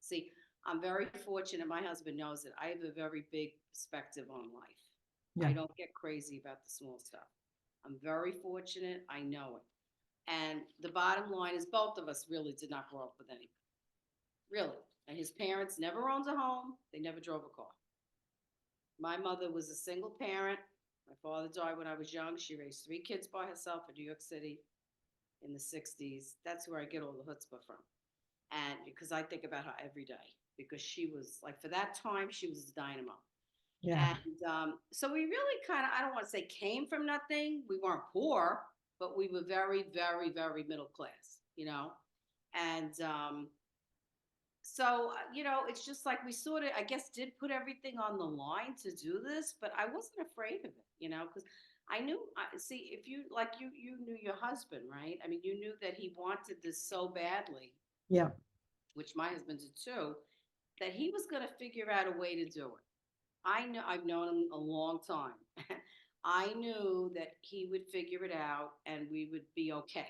See, I'm very fortunate. My husband knows it. I have a very big perspective on life. I Yeah. don't get crazy about the small stuff. I'm very fortunate. I know it. And the bottom line is both of us really did not grow up with anything. Really. And his parents never owned a home. They never drove a car. My mother was a single parent. My father died when I was young. She raised 3 kids by herself in New York City in the 60s. That's where I get all the chutzpah from. And because I think about her every day, because she was like, for that time, she was a dynamo. Yeah. And so we really kind of, I don't want to say came from nothing. We weren't poor, but we were very, very, very middle class. And so, it's just like we sort of, I guess, did put everything on the line to do this, but I wasn't afraid of it, because I knew, see, if you, like, you knew your husband, right? I mean, you knew that he wanted this so badly, Yeah. which my husband did too, that he was going to figure out a way to do it. I know I've known him a long time. I knew that he would figure it out and we would be okay.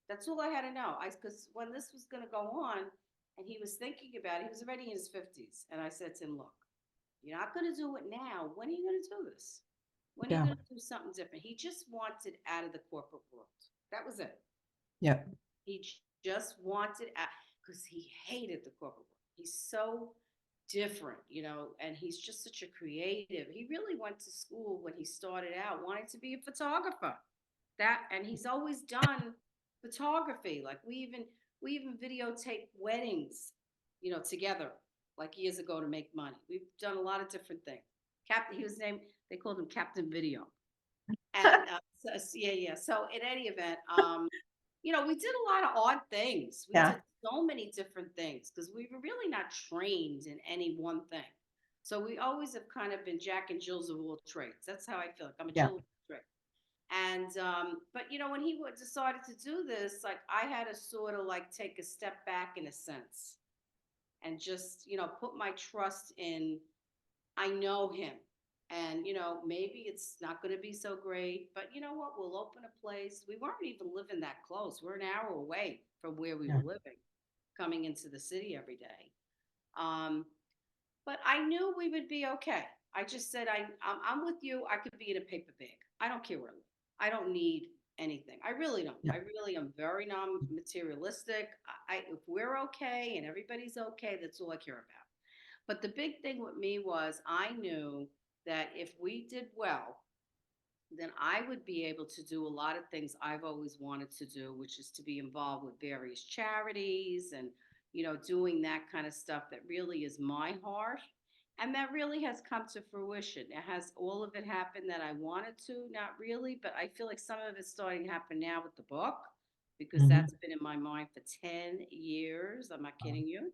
That's all I had to know. Because when this was going to go on, and he was thinking about it, he was already in his 50s, and I said to him, "Look, you're not going to do it now. When are you going to do this? When are you Yeah. going to do something different?" He just wanted out of the corporate world. That was it. Yeah. He just wanted out because he hated the corporate world. He's so different, and he's just such a creative. He really went to school when he started out, wanting to be a photographer. And he's always done photography. Like we even videotape weddings, together, like years ago to make money. We've done a lot of different things. Captain, he was named. They called him Captain Video. And yeah, yeah. So in any event, we did a lot of odd things. We Yeah. did so many different things because we were really not trained in any one thing. So we always have kind of been Jack and Jills of all trades. That's how I feel. Like I'm a Yeah. Jill of all trades. And but when he decided to do this, like I had to sort of like take a step back in a sense, and just put my trust in. I know him, and maybe it's not going to be so great, but you know what? We'll open a place. We weren't even living that close. We're an hour away from where we Yeah. were living, coming into the city every day. Um, but I knew we would be okay. I just said, I'm with you. I could be in a paper bag. I don't care where I live. I don't need anything. I really don't. Yeah. I really am very non-materialistic. If we're okay and everybody's okay, that's all I care about. But the big thing with me was I knew that if we did well, then I would be able to do a lot of things I've always wanted to do, which is to be involved with various charities and, doing that kind of stuff that really is my heart. And that really has come to fruition. It has all of it happened that I wanted to, not really, but I feel like some of it's starting to happen now with the book because Mhm. that's been in my mind for 10 years. I'm not kidding you.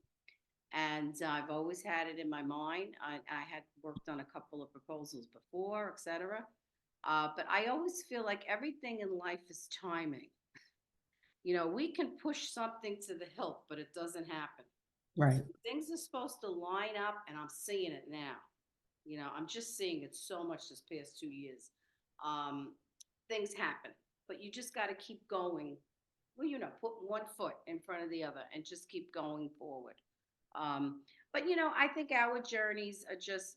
And I've always had it in my mind. I had worked on a couple of proposals before, et cetera. But I always feel like everything in life is timing. We can push something to the hilt, but it doesn't happen. Right. Things are supposed to line up, and I'm seeing it now. I'm just seeing it so much this past 2 years. Um, Things happen, but you just got to keep going. Well, put one foot in front of the other and just keep going forward. Um, but I think our journeys are just,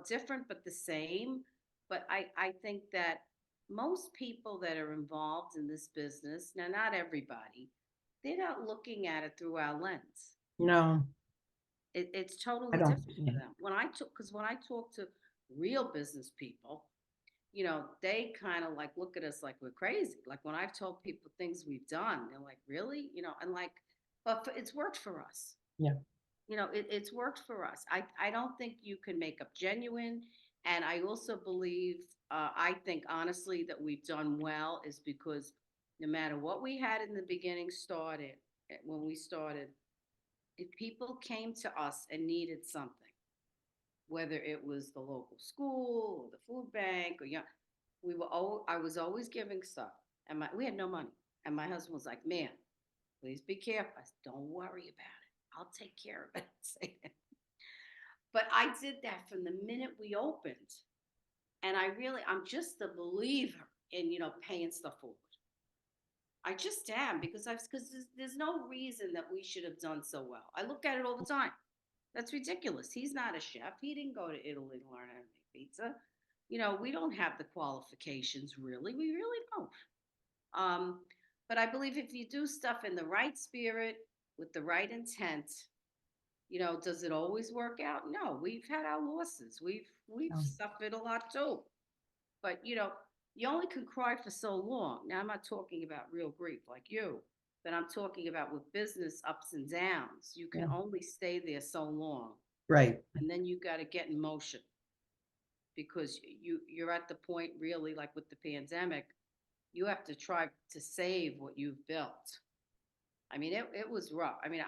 different but the same. But I think that most people that are involved in this business, now not everybody, they're not looking at it through our lens. No, It's I totally don't. different for them. Because when I talk to real business people, they kind of like look at us like we're crazy. Like when I've told people things we've done, they're like, really? And like, but it's worked for us. Yeah. It's worked for us. I don't think you can make up genuine. And I also believe, I think honestly that we've done well is because no matter what we had in the beginning when we started, if people came to us and needed something, whether it was the local school or the food bank or I was always giving stuff, and we had no money, and my husband was like, "Man, please be careful." I said, "Don't worry about it. I'll take care of it." But I did that from the minute we opened, and I'm just a believer in paying stuff forward. I just am because there's no reason that we should have done so well. I look at it all the time. That's ridiculous. He's not a chef. He didn't go to Italy to learn how to make pizza. We don't have the qualifications really. We really don't. Um, but I believe if you do stuff in the right spirit with the right intent, does it always work out? No, we've had our losses. We've No. suffered a lot too. But you only can cry for so long. Now I'm not talking about real grief like you, but I'm talking about with business ups and downs. You can Yeah. only stay there so long, Right. and then you got to get in motion because you're at the point really like with the pandemic, you have to try to save what you've built. I mean, it was rough. I mean,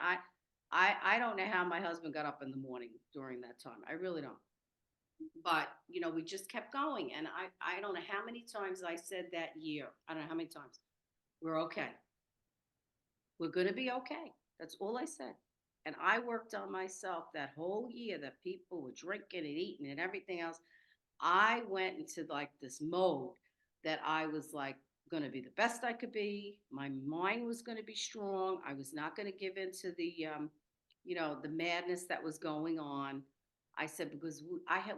I don't know how my husband got up in the morning during that time. I really don't. But we just kept going, and I don't know how many times I said that year. I don't know how many times. We're okay. We're gonna be okay. That's all I said. And I worked on myself that whole year that people were drinking and eating and everything else. I went into like this mode that I was like going to be the best I could be. My mind was going to be strong. I was not going to give into the madness that was going on. I said because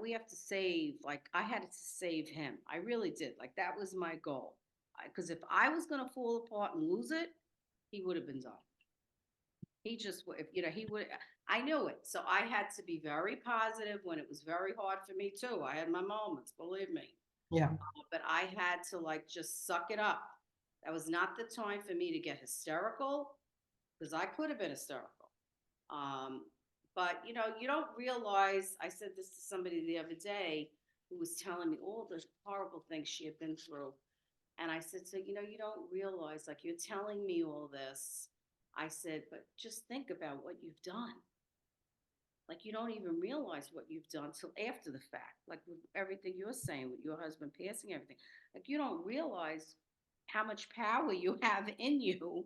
we have to save. Like I had to save him. I really did. Like that was my goal. Because if I was going to fall apart and lose it, he would have been done. He just, if he would, I knew it. So I had to be very positive when it was very hard for me too. I had my moments, believe me. Yeah. But I had to like just suck it up. That was not the time for me to get hysterical because I could have been hysterical. Um, but you don't realize. I said this to somebody the other day who was telling me all the horrible things she had been through. And I said, so, you don't realize, like, you're telling me all this. I said, but just think about what you've done. Like, you don't even realize what you've done till after the fact. Like, with everything you're saying, with your husband passing everything. Like, you don't realize how much power you have in you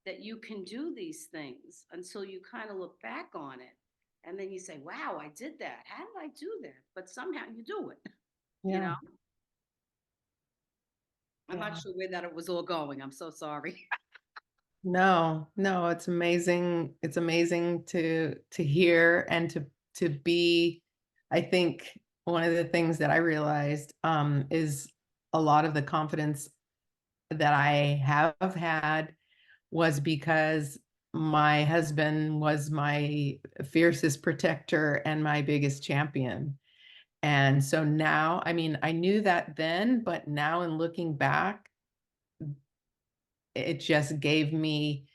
that you can do these things until you kind of look back on it. And then you say, wow, I did that. How did I do that? But somehow you do it, you Yeah. know? I'm not Yeah. sure where that it was all going. I'm so sorry. No, no, it's amazing. It's amazing to hear and to be, I think one of the things that I realized is a lot of the confidence that I have had was because my husband was my fiercest protector and my biggest champion. And so now, I mean, I knew that then, but now in looking back, it just gave me,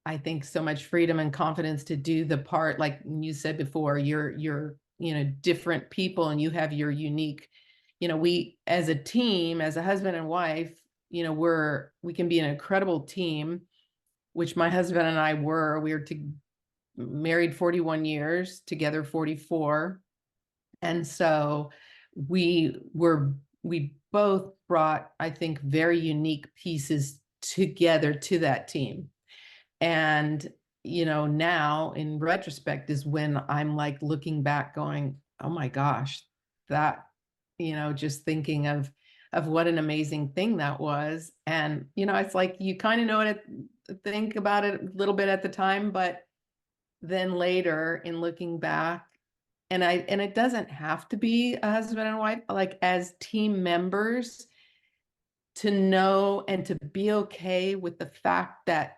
I think, so much freedom and confidence to do the part, like you said before, you're, different people and you have your unique, we as a team, as a husband and wife, we can be an incredible team, which my husband and I were. We were married 41 years, together 44. And so we both brought, I think, very unique pieces together to that team. And, now in retrospect is when I'm like looking back going, oh my gosh, that, just thinking of what an amazing thing that was. And, it's like you kind of know it, think about it a little bit at the time, but then later in looking back, and it doesn't have to be a husband and wife, like as team members, to know and to be okay with the fact that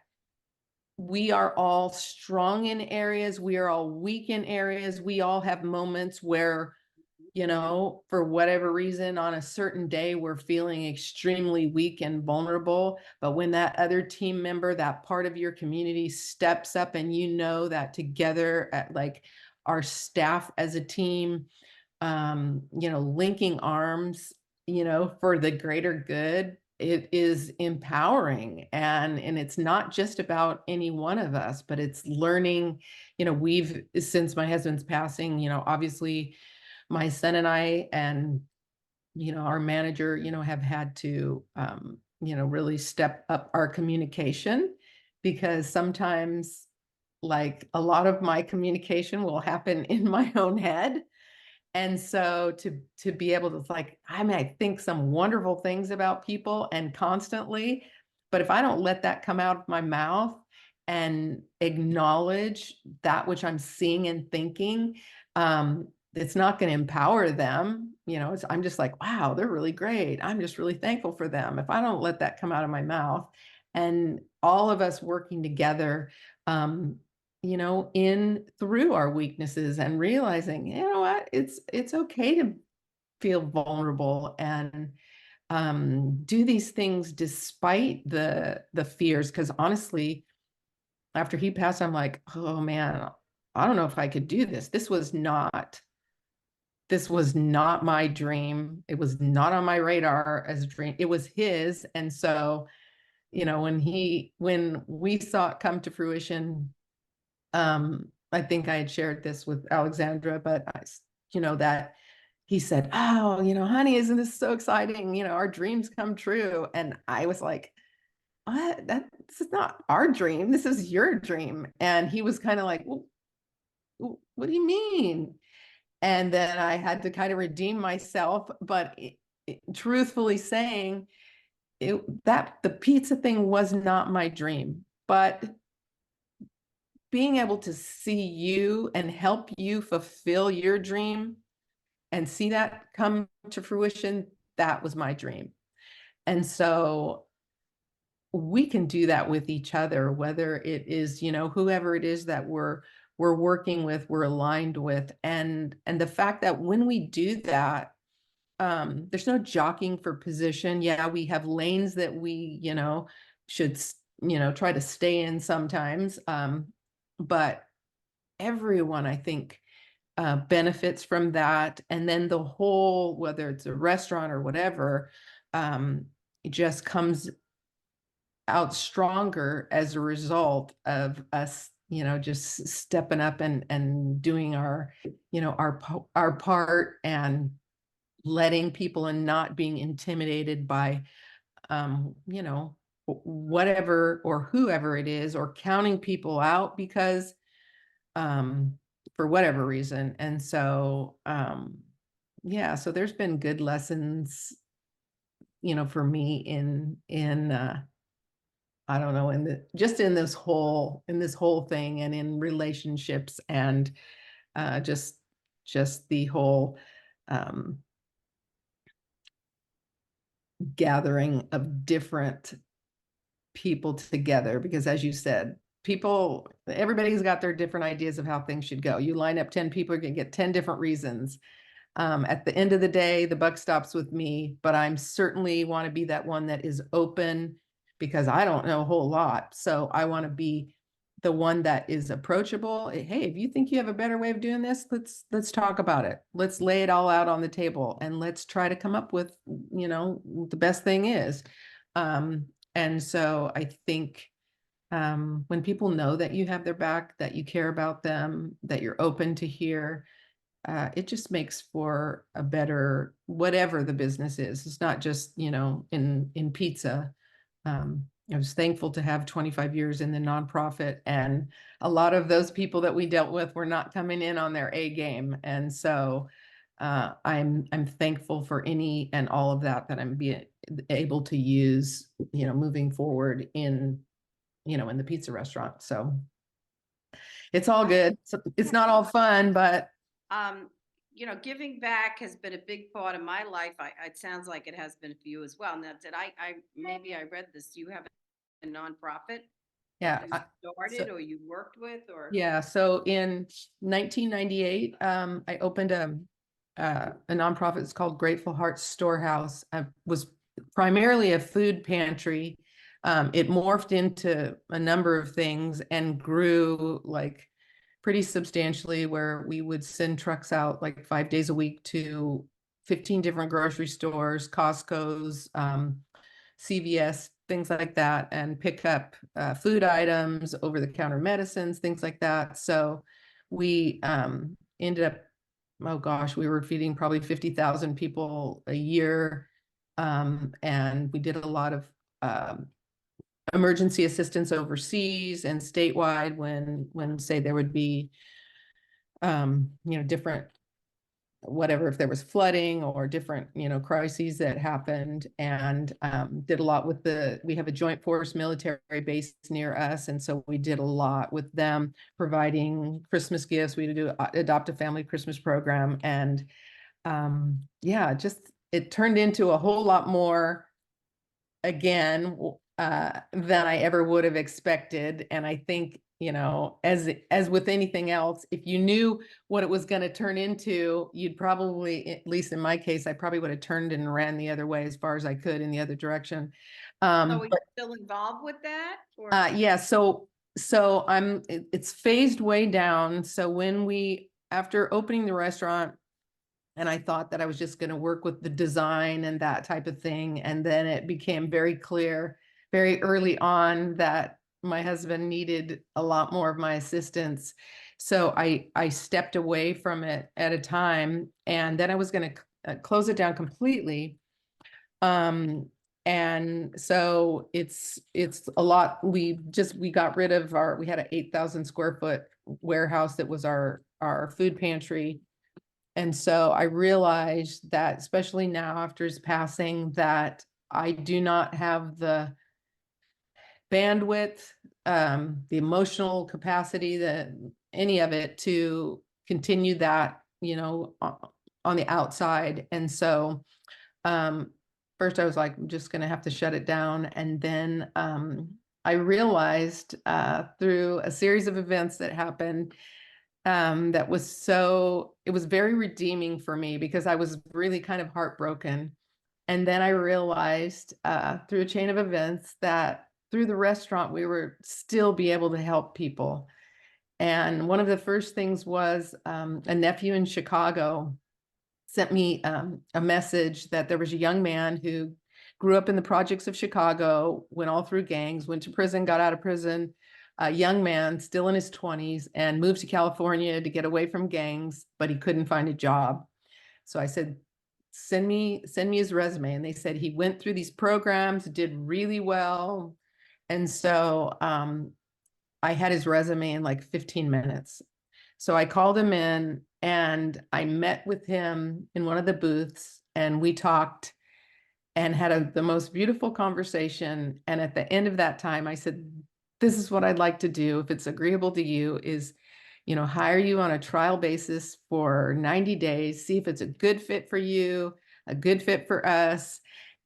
we are all strong in areas, we are all weak in areas, we all have moments where, for whatever reason, on a certain day, we're feeling extremely weak and vulnerable. But when that other team member, that part of your community steps up, and that together, at like our staff as a team, linking arms, for the greater good, it is empowering. And it's not just about any one of us, but it's learning, we've, since my husband's passing, obviously my son and I and, our manager, have had to, really step up our communication, because sometimes, like, a lot of my communication will happen in my own head. And so to be able to, like, I might think some wonderful things about people and constantly, but if I don't let that come out of my mouth and acknowledge that which I'm seeing and thinking, it's not going to empower them. I'm just like, wow, they're really great. I'm just really thankful for them. If I don't let that come out of my mouth, and all of us working together, um, in through our weaknesses, and realizing, what, it's okay to feel vulnerable and do these things despite the fears. Because honestly, after he passed, I'm like, oh man, I don't know if I could do this. This was not my dream. It was not on my radar as a dream. It was his. And so, when we saw it come to fruition, I think I had shared this with Alexandra, but that he said, oh, honey, isn't this so exciting? Our dreams come true. And I was like, what? This is not our dream. This is your dream. And he was kind of like, well, what do you mean? And then I had to kind of redeem myself, but truthfully saying that the pizza thing was not my dream, but being able to see you and help you fulfill your dream and see that come to fruition, that was my dream. And so we can do that with each other, whether it is, whoever it is that we're working with, we're aligned with. And the fact that when we do that, there's no jockeying for position. Yeah, we have lanes that we, should, try to stay in sometimes. But everyone, I think, benefits from that. And then the whole, whether it's a restaurant or whatever, it just comes out stronger as a result of us, just stepping up and doing our part, and letting people, and not being intimidated by, whatever or whoever it is, or counting people out because, for whatever reason. And so, yeah, so there's been good lessons, for me in I don't know, just in this whole thing, and in relationships, and just the whole gathering of different people together, because as you said, everybody's got their different ideas of how things should go. You line up 10 people, you're gonna get 10 different reasons. At the end of the day, the buck stops with me, but I'm certainly want to be that one that is open, because I don't know a whole lot. So I want to be the one that is approachable. Hey, if you think you have a better way of doing this, let's talk about it. Let's lay it all out on the table and let's try to come up with, the best thing is. And so I think when people know that you have their back, that you care about them, that you're open to hear, it just makes for a better, whatever the business is. It's not just, in pizza. I was thankful to have 25 years in the nonprofit, and a lot of those people that we dealt with were not coming in on their A game. And so I'm thankful for any and all of that I'm being able to use, moving forward in the pizza restaurant. So it's all good. So it's not all fun, but Giving back has been a big part of my life. It sounds like it has been for you as well. Now, maybe I read this, you have a nonprofit yeah. that you started or you worked with, or? Yeah, so in 1998, I opened a nonprofit. It's called Grateful Hearts Storehouse. I was primarily a food pantry. It morphed into a number of things and grew like pretty substantially, where we would send trucks out like 5 days a week to 15 different grocery stores, Costco's, CVS, things like that, and pick up food items, over-the-counter medicines, things like that. So we ended up, oh gosh, we were feeding probably 50,000 people a year. And we did a lot of emergency assistance overseas and statewide when say there would be, different, whatever, if there was flooding or different, crises that happened, and did a lot with we have a joint force military base near us. And so we did a lot with them, providing Christmas gifts. We do adopt a family Christmas program. And yeah, just, it turned into a whole lot more again, than I ever would have expected. And I think, as with anything else, if you knew what it was going to turn into, you'd probably, at least in my case, I probably would have turned and ran the other way as far as I could in the other direction. So are you still involved with that? Or? Yeah, so it's phased way down. So after opening the restaurant, and I thought that I was just going to work with the design and that type of thing. And then it became very clear very early on that my husband needed a lot more of my assistance. So I stepped away from it at a time, and then I was going to close it down completely. And so it's a lot. We got rid of we had an 8,000 square foot warehouse that was our food pantry. And so I realized that, especially now after his passing, that I do not have the bandwidth, the emotional capacity, any of it to continue that, on the outside. And so first I was like, I'm just going to have to shut it down. And then I realized through a series of events that happened, it was very redeeming for me, because I was really kind of heartbroken. And then I realized through a chain of events that through the restaurant, we were still be able to help people. And one of the first things was a nephew in Chicago sent me a message that there was a young man who grew up in the projects of Chicago, went all through gangs, went to prison, got out of prison, a young man still in his 20s, and moved to California to get away from gangs, but he couldn't find a job. So I said, send me his resume. And they said he went through these programs, did really well. And so I had his resume in like 15 minutes. So I called him in and I met with him in one of the booths, and we talked and had the most beautiful conversation. And at the end of that time, I said, this is what I'd like to do, if it's agreeable to you, is hire you on a trial basis for 90 days, see if it's a good fit for you, a good fit for us.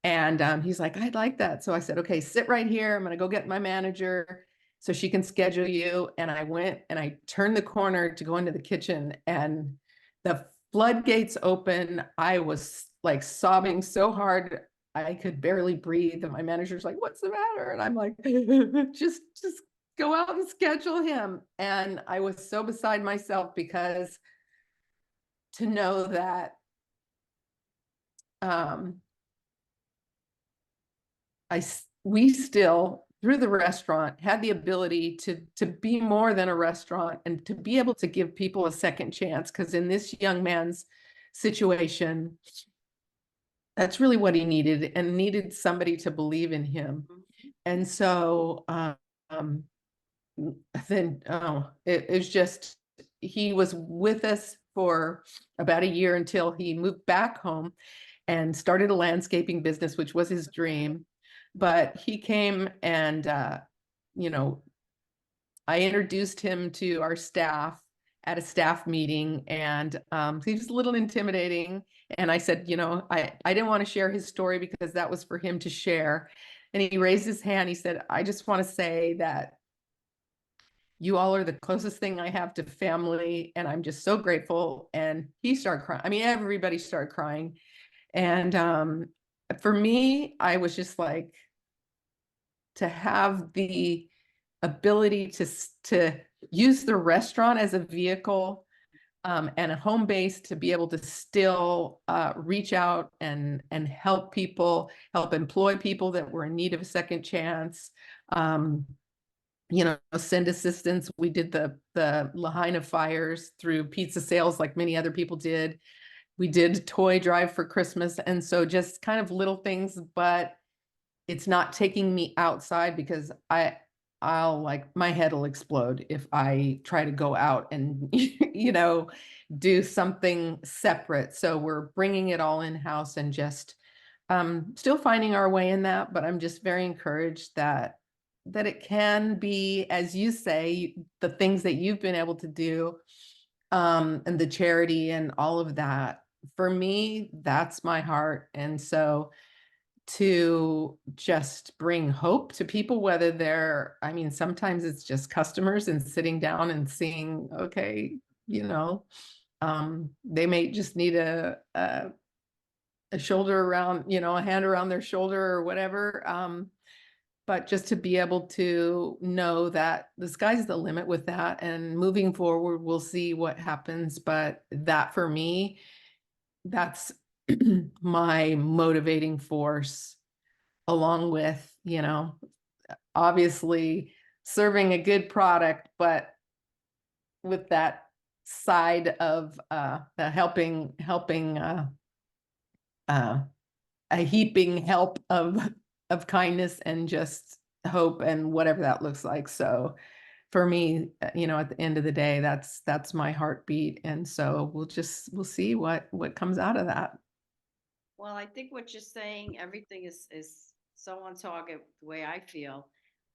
And he's like, I'd like that. So I said, okay, sit right here. I'm going to go get my manager so she can schedule you. And I went and I turned the corner to go into the kitchen, and the floodgates open. I was like sobbing so hard I could barely breathe. And my manager's like, what's the matter? And I'm like, just go out and schedule him. And I was so beside myself, because to know that um, we still, through the restaurant, had the ability to be more than a restaurant and to be able to give people a second chance. Because in this young man's situation, that's really what he needed, and needed somebody to believe in him. And so then it was just, he was with us for about a year until he moved back home and started a landscaping business, which was his dream. But he came and you know I introduced him to our staff at a staff meeting, and he was a little intimidating. And I said, I didn't want to share his story because that was for him to share. And he raised his hand. He said, I just want to say that you all are the closest thing I have to family, and I'm just so grateful. And he started crying. I mean, everybody started crying. And for me, I was just like, to have the ability to use the restaurant as a vehicle, and a home base to be able to still reach out and help people, help employ people that were in need of a second chance. Send assistance. We did the Lahaina fires through pizza sales like many other people did. We did toy drive for Christmas. And so just kind of little things, but it's not taking me outside, because I'll like, my head will explode if I try to go out and, do something separate. So we're bringing it all in-house and just still finding our way in that. But I'm just very encouraged that it can be, as you say, the things that you've been able to do, and the charity and all of that. For me, that's my heart. And so to just bring hope to people, whether I mean, sometimes it's just customers and sitting down and seeing, okay, they may just need a shoulder around, a hand around their shoulder or whatever. But just to be able to know that the sky's the limit with that, and moving forward, we'll see what happens. But that, for me, that's my motivating force, along with, obviously serving a good product, but with that side of the helping a heaping help of kindness and just hope, and whatever that looks like. So for me, at the end of the day, that's my heartbeat. And so we'll see what comes out of that. Well, I think what you're saying, everything is so on target the way I feel.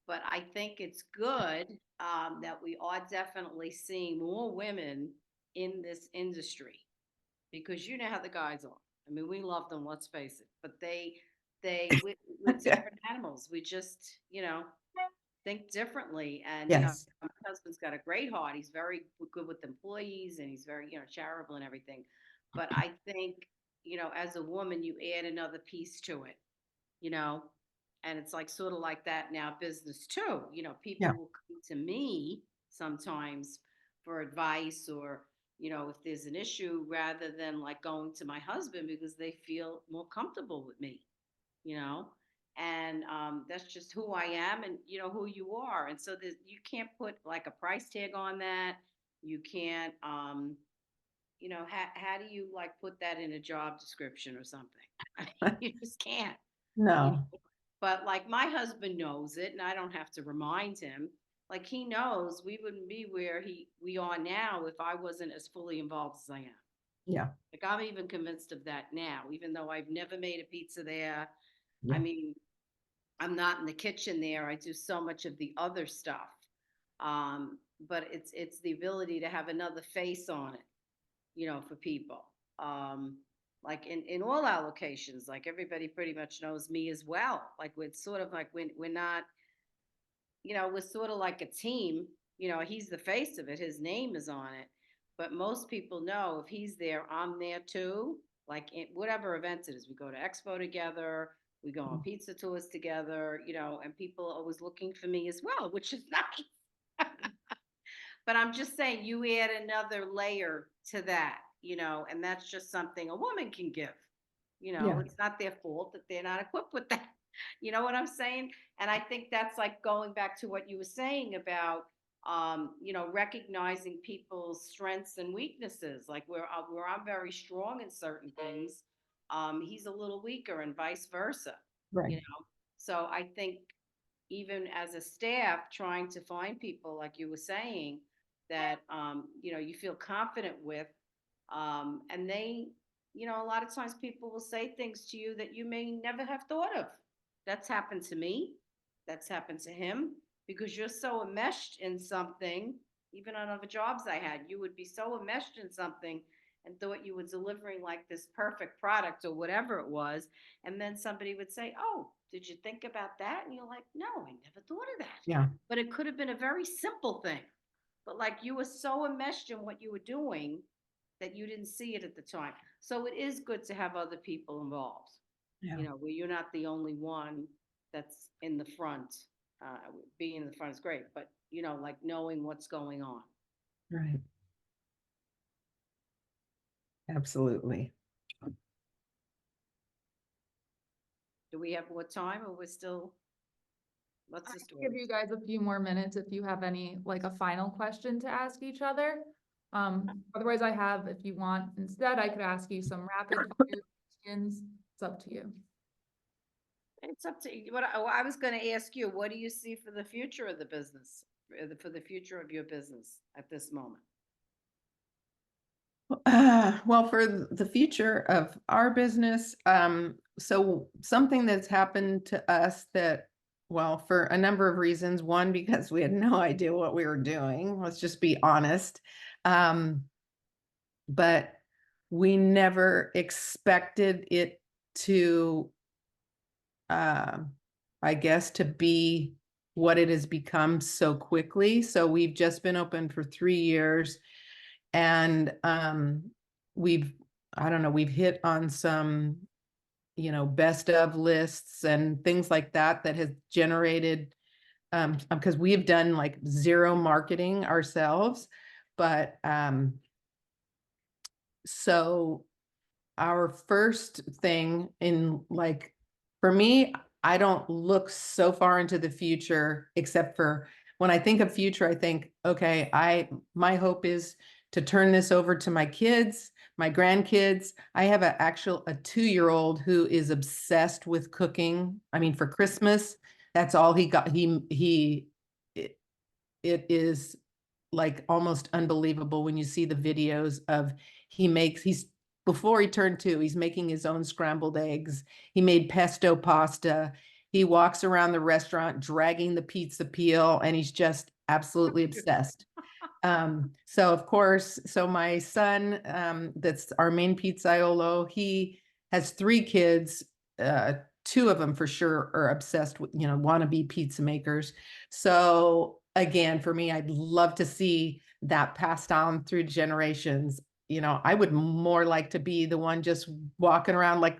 But I think it's good that we are definitely seeing more women in this industry, because you know how the guys are. I mean, we love them, let's face it, but we're Yeah. different animals. We just, think differently. And, Yes. my husband's got a great heart. He's very good with employees, and he's very, charitable and everything. But I think, as a woman, you add another piece to it, you know, and it's like sort of like that now business too. People Yeah. will come to me sometimes for advice, or, if there's an issue, rather than like going to my husband, because they feel more comfortable with me, you know and that's just who I am, and who you are. And so you can't put like a price tag on that. You can't how do you like put that in a job description or something? I mean, you just can't, you know No. but like my husband knows it, and I don't have to remind him. Like he knows we wouldn't be where we are now if I wasn't as fully involved as I am. Yeah. Like I'm even convinced of that now, even though I've never made a pizza there. I Yeah. mean, I'm not in the kitchen there. I do so much of the other stuff. but it's the ability to have another face on it, you know, for people. Like in all our locations, like everybody pretty much knows me as well. Like we're sort of like we're not, you know, we're sort of like a team. You know, he's the face of it. His name is on it. But most people know if he's there, I'm there too. Like in whatever event it is, we go to expo together, we go on pizza tours together, you know, and people are always looking for me as well, which is nice. But I'm just saying, you add another layer to that, you know, and that's just something a woman can give. You know, Yeah. it's not their fault that they're not equipped with that. You know what I'm saying? And I think that's like going back to what you were saying about, you know, recognizing people's strengths and weaknesses. Like where I'm very strong in certain things, he's a little weaker, and vice versa. You Right. know, so I think even as a staff trying to find people like you were saying that you know you feel confident with, and they, you know, a lot of times people will say things to you that you may never have thought of. That's happened to me, that's happened to him, because you're so enmeshed in something. Even on other jobs I had, you would be so enmeshed in something and thought you were delivering like this perfect product or whatever it was, and then somebody would say, "Oh, did you think about that?" And you're like, "No, I never thought of that." Yeah. But it could have been a very simple thing. But like you were so enmeshed in what you were doing that you didn't see it at the time. So it is good to have other people involved, Yeah. you know, where you're not the only one that's in the front. Being in the front is great, but you know, like knowing what's going on. Right. Absolutely. Do we have more time, or we're still, what's I the can give story? you guys a few more minutes if you have any, like a final question to ask each other. Otherwise I have, if you want, instead, I could ask you some rapid fire questions. It's up to you. It's up to you. What I was going to ask you, what do you see for the future of the business, for the future of your business at this moment? Well, for the future of our business, so something that's happened to us that, well, for a number of reasons. One, because we had no idea what we were doing. Let's just be honest. Um, but we never expected it to, I guess, to be what it has become so quickly. So we've just been open for 3 years, and we've, I don't know, we've hit on some, you know, best of lists and things like that that has generated, because we have done like zero marketing ourselves. But so our first thing in, like, for me, I don't look so far into the future, except for when I think of future, I think, okay, my hope is to turn this over to my kids, my grandkids. I have a 2-year-old who is obsessed with cooking. I mean, for Christmas, that's all he got. It, it is like almost unbelievable when you see the videos of, he's before he turned 2, he's making his own scrambled eggs. He made pesto pasta. He walks around the restaurant dragging the pizza peel, and he's just absolutely obsessed. So of course, so my son, that's our main pizzaiolo, he has 3 kids. 2 of them for sure are obsessed with, you know, wannabe pizza makers. So again, for me, I'd love to see that passed down through generations. You know, I would more like to be the one just walking around like,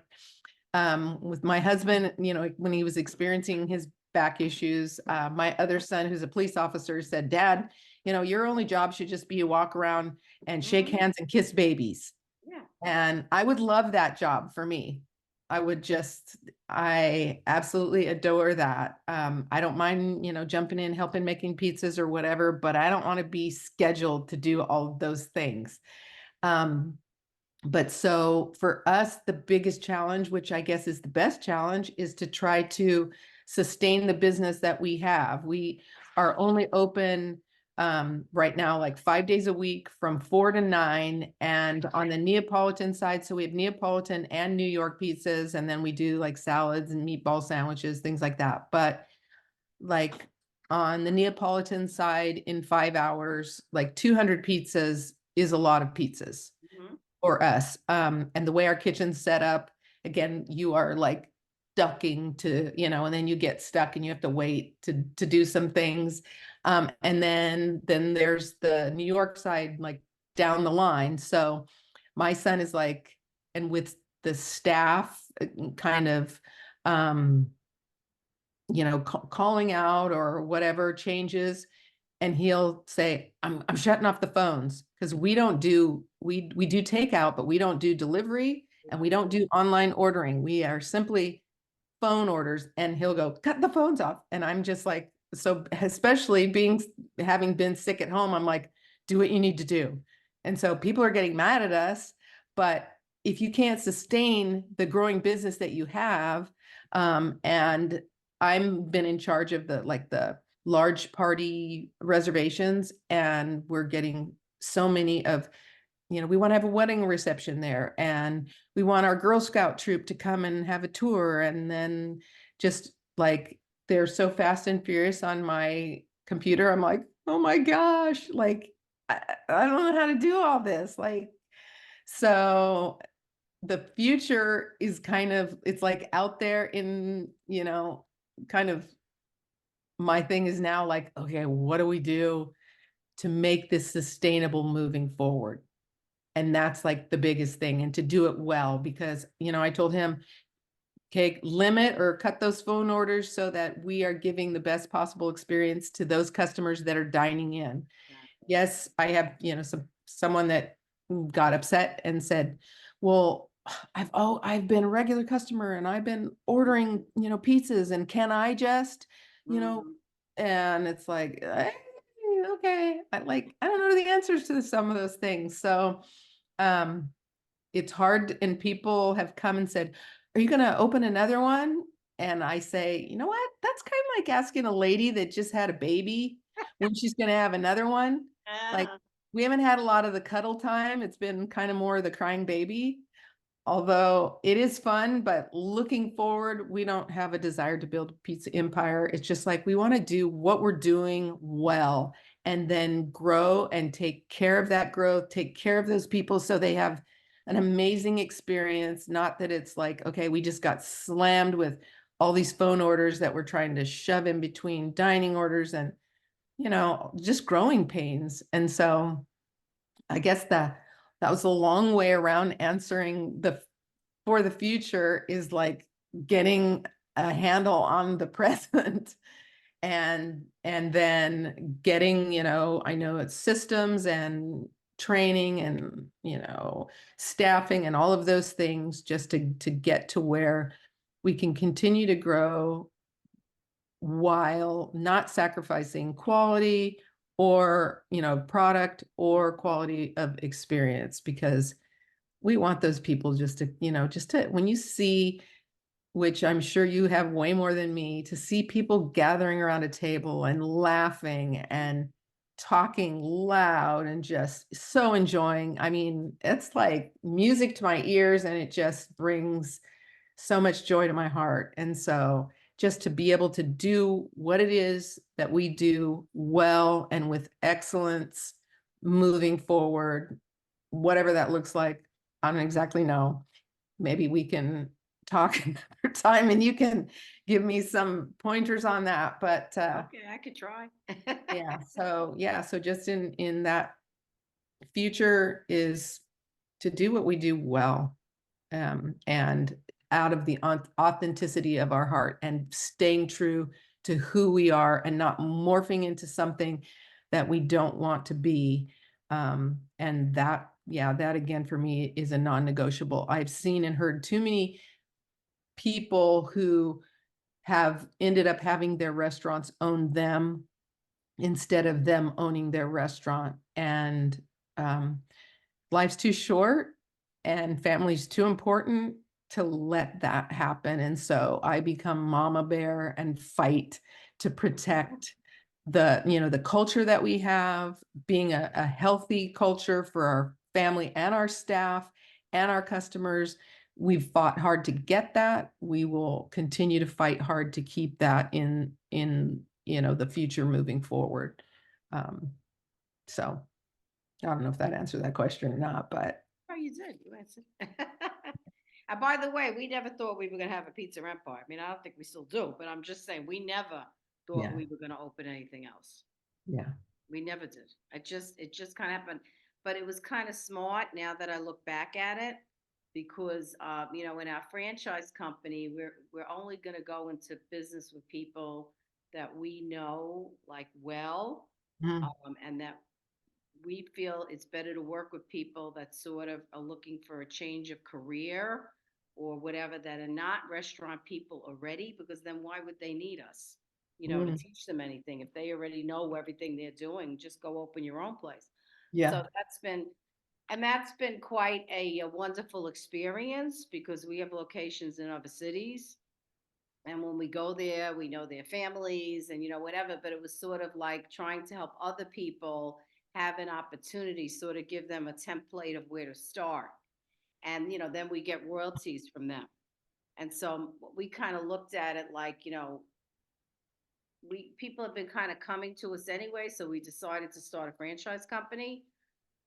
with my husband, you know, when he was experiencing his back issues. My other son, who's a police officer, said, "Dad, you know, your only job should just be to walk around and shake Mhm. hands and kiss babies." Yeah. And I would love that job for me. I absolutely adore that. I don't mind, you know, jumping in, helping making pizzas or whatever, but I don't want to be scheduled to do all of those things. But so for us, the biggest challenge, which I guess is the best challenge, is to try to sustain the business that we have. We are only open right now like 5 days a week from 4 to 9, and on the Neapolitan side, so we have Neapolitan and New York pizzas, and then we do like salads and meatball sandwiches, things like that. But like on the Neapolitan side in 5 hours, like 200 pizzas is a lot of pizzas Mhm. for us. And the way our kitchen's set up, again, you are like ducking to, and then you get stuck and you have to wait to do some things. And then there's the New York side, like down the line. So my son is like, and with the staff kind of, calling out or whatever changes, and he'll say, I'm shutting off the phones because we do takeout, but we don't do delivery and we don't do online ordering. We are simply phone orders. And he'll go, cut the phones off. And I'm just like, so especially having been sick at home, I'm like, do what you need to do. And so people are getting mad at us, but if you can't sustain the growing business that you have, and I've been in charge of the large party reservations, and we're getting so many of, we want to have a wedding reception there, and we want our Girl Scout troop to come and have a tour. And then just like, they're so fast and furious on my computer. I'm like, oh my gosh, like, I don't know how to do all this. Like, so the future is kind of, it's like out there in, kind of, my thing is now like, okay, what do we do to make this sustainable moving forward? And that's like the biggest thing, and to do it well, because, I told him, okay, limit or cut those phone orders so that we are giving the best possible experience to those customers that are dining in. Yes, I have, someone that got upset and said, well, I've been a regular customer and I've been ordering, pizzas, and can I just, Mhm. and it's like, okay, I don't know the answers to some of those things. So, it's hard, and people have come and said, are you going to open another one? And I say, you know what? That's kind of like asking a lady that just had a baby when she's going to have another one. Like, Uh, we haven't had a lot of the cuddle time. It's been kind of more the crying baby, although it is fun. But looking forward, we don't have a desire to build a pizza empire. It's just like, we want to do what we're doing well, and then grow and take care of that growth, take care of those people so they have an amazing experience. Not that it's like, okay, we just got slammed with all these phone orders that we're trying to shove in between dining orders, and, just growing pains. And so I guess that was a long way around answering for the future is like getting a handle on the present, and then getting, I know it's systems and training and, staffing and all of those things, just to get to where we can continue to grow while not sacrificing quality or, product or quality of experience, because we want those people just to, when you see, which I'm sure you have way more than me, to see people gathering around a table and laughing and talking loud and just so enjoying. I mean, it's like music to my ears, and it just brings so much joy to my heart. And so just to be able to do what it is that we do well and with excellence moving forward, whatever that looks like, I don't exactly know. Maybe we can talk another time and you can give me some pointers on that. But okay, I could try. so just in that future is to do what we do well, and out of the authenticity of our heart, and staying true to who we are, and not morphing into something that we don't want to be. And that again for me is a non-negotiable. I've seen and heard too many people who have ended up having their restaurants own them instead of them owning their restaurant. And life's too short and family's too important to let that happen. And so I become mama bear and fight to protect the culture that we have, being a healthy culture for our family and our staff and our customers. We've fought hard to get that. We will continue to fight hard to keep that in the future moving forward. So I don't know if that answered that question or not, but Oh, you did. You answered. And by the way, we never thought we were gonna have a pizza empire. I mean, I don't think we still do, but I'm just saying, we never thought Yeah. we were gonna open anything else. yeah. We never did. It just kind of happened, but it was kind of smart now that I look back at it, because in our franchise company, we're only going to go into business with people that we know like well, Mhm. and that we feel it's better to work with people that sort of are looking for a change of career or whatever, that are not restaurant people already, because then why would they need us, to Mm. teach them anything if they already know everything they're doing? Just go open your own place. Yeah. So that's been quite a wonderful experience, because we have locations in other cities. And when we go there, we know their families and, whatever, but it was sort of like trying to help other people have an opportunity, sort of give them a template of where to start. And, then we get royalties from them. And so we kind of looked at it like, people have been kind of coming to us anyway. So we decided to start a franchise company.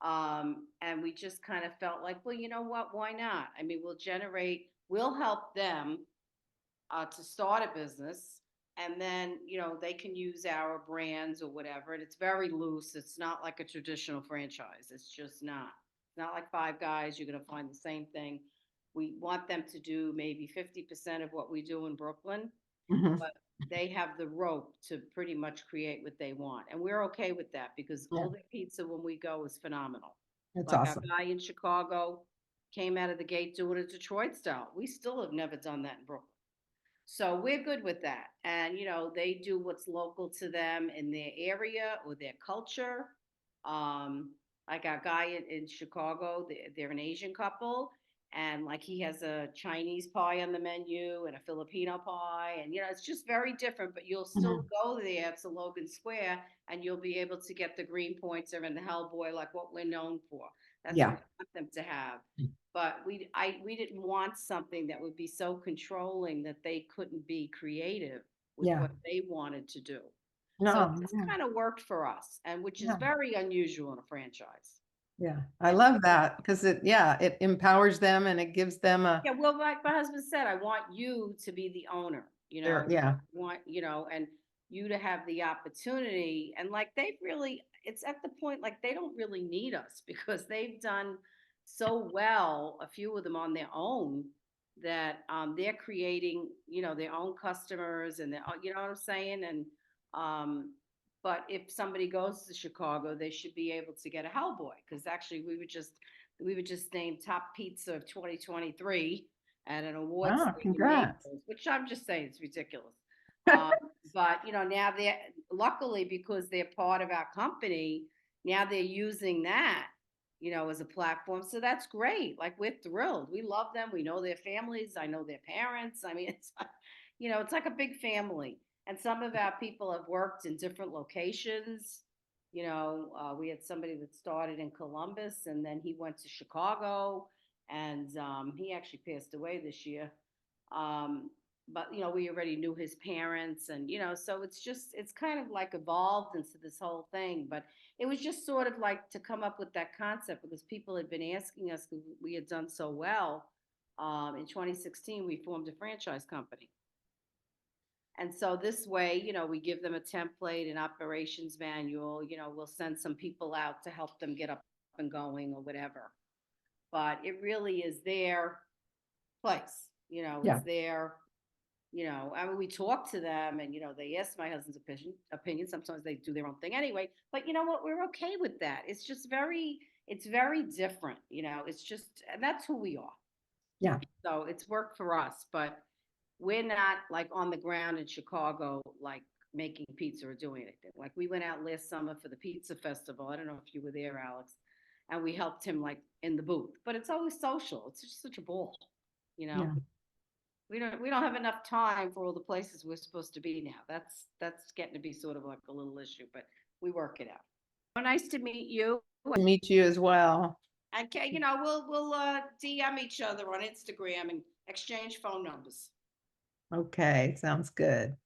And we just kind of felt like, well, you know what? Why not? I mean, we'll help them to start a business, and then they can use our brands or whatever. And it's very loose. It's not like a traditional franchise. It's just not. It's not like Five Guys. You're going to find the same thing. We want them to do maybe 50% of what we do in Brooklyn, Mhm. but they have the rope to pretty much create what they want, and we're okay with that, because Yeah. all the pizza when we go is phenomenal. That's Like awesome. our guy in Chicago came out of the gate doing a Detroit style. We still have never done that in Brooklyn. So we're good with that. And, they do what's local to them in their area or their culture. Um, like our guy in Chicago, they're an Asian couple. And like he has a Chinese pie on the menu and a Filipino pie. And, it's just very different, but you'll still Mhm. go there to Logan Square and you'll be able to get the green pointer and the Hellboy, like what we're known for. That's what Yeah. we want them to have. But we didn't want something that would be so controlling that they couldn't be creative with Yeah. what they wanted to do. So No. this Yeah. kind of worked for us, and which is Yeah. very unusual in a franchise. Yeah. I And love that because it empowers them and it gives them yeah, well, like my husband said, I want you to be the owner, yeah. and you to have the opportunity. And like it's at the point like they don't really need us because they've done so well, a few of them on their own, that they're creating, their own customers, and you know what I'm saying? And um, but if somebody goes to Chicago, they should be able to get a Hellboy, because actually we were just named top pizza of 2023 at an awards Oh, thing in congrats. Naples, which I'm just saying it's ridiculous. Um, but now they're, luckily, because they're part of our company, now they're using that, as a platform. So that's great. Like, we're thrilled. We love them. We know their families. I know their parents. I mean, it's like a big family. And some of our people have worked in different locations. We had somebody that started in Columbus and then he went to Chicago, and he actually passed away this year. But we already knew his parents, and so it's kind of like evolved into this whole thing. But it was just sort of like to come up with that concept, because people had been asking us, because we had done so well. In 2016, we formed a franchise company. And so this way, we give them a template, an operations manual, we'll send some people out to help them get up and going or whatever. But it really is their place, Yeah. it's their, I mean, we talk to them and, they ask my husband's opinion. Sometimes they do their own thing anyway, but you know what? We're okay with that. It's very different, it's just, and that's who we are. Yeah. So it's worked for us, but we're not like on the ground in Chicago, like making pizza or doing anything. Like, we went out last summer for the pizza festival. I don't know if you were there, Alex, and we helped him like in the booth, but it's always social. It's just such a ball, you know? Yeah. We don't have enough time for all the places we're supposed to be now. That's getting to be sort of like a little issue, but we work it out. Well, nice to meet you. Meet you as well. Okay, we'll DM each other on Instagram and exchange phone numbers. Okay. Sounds good.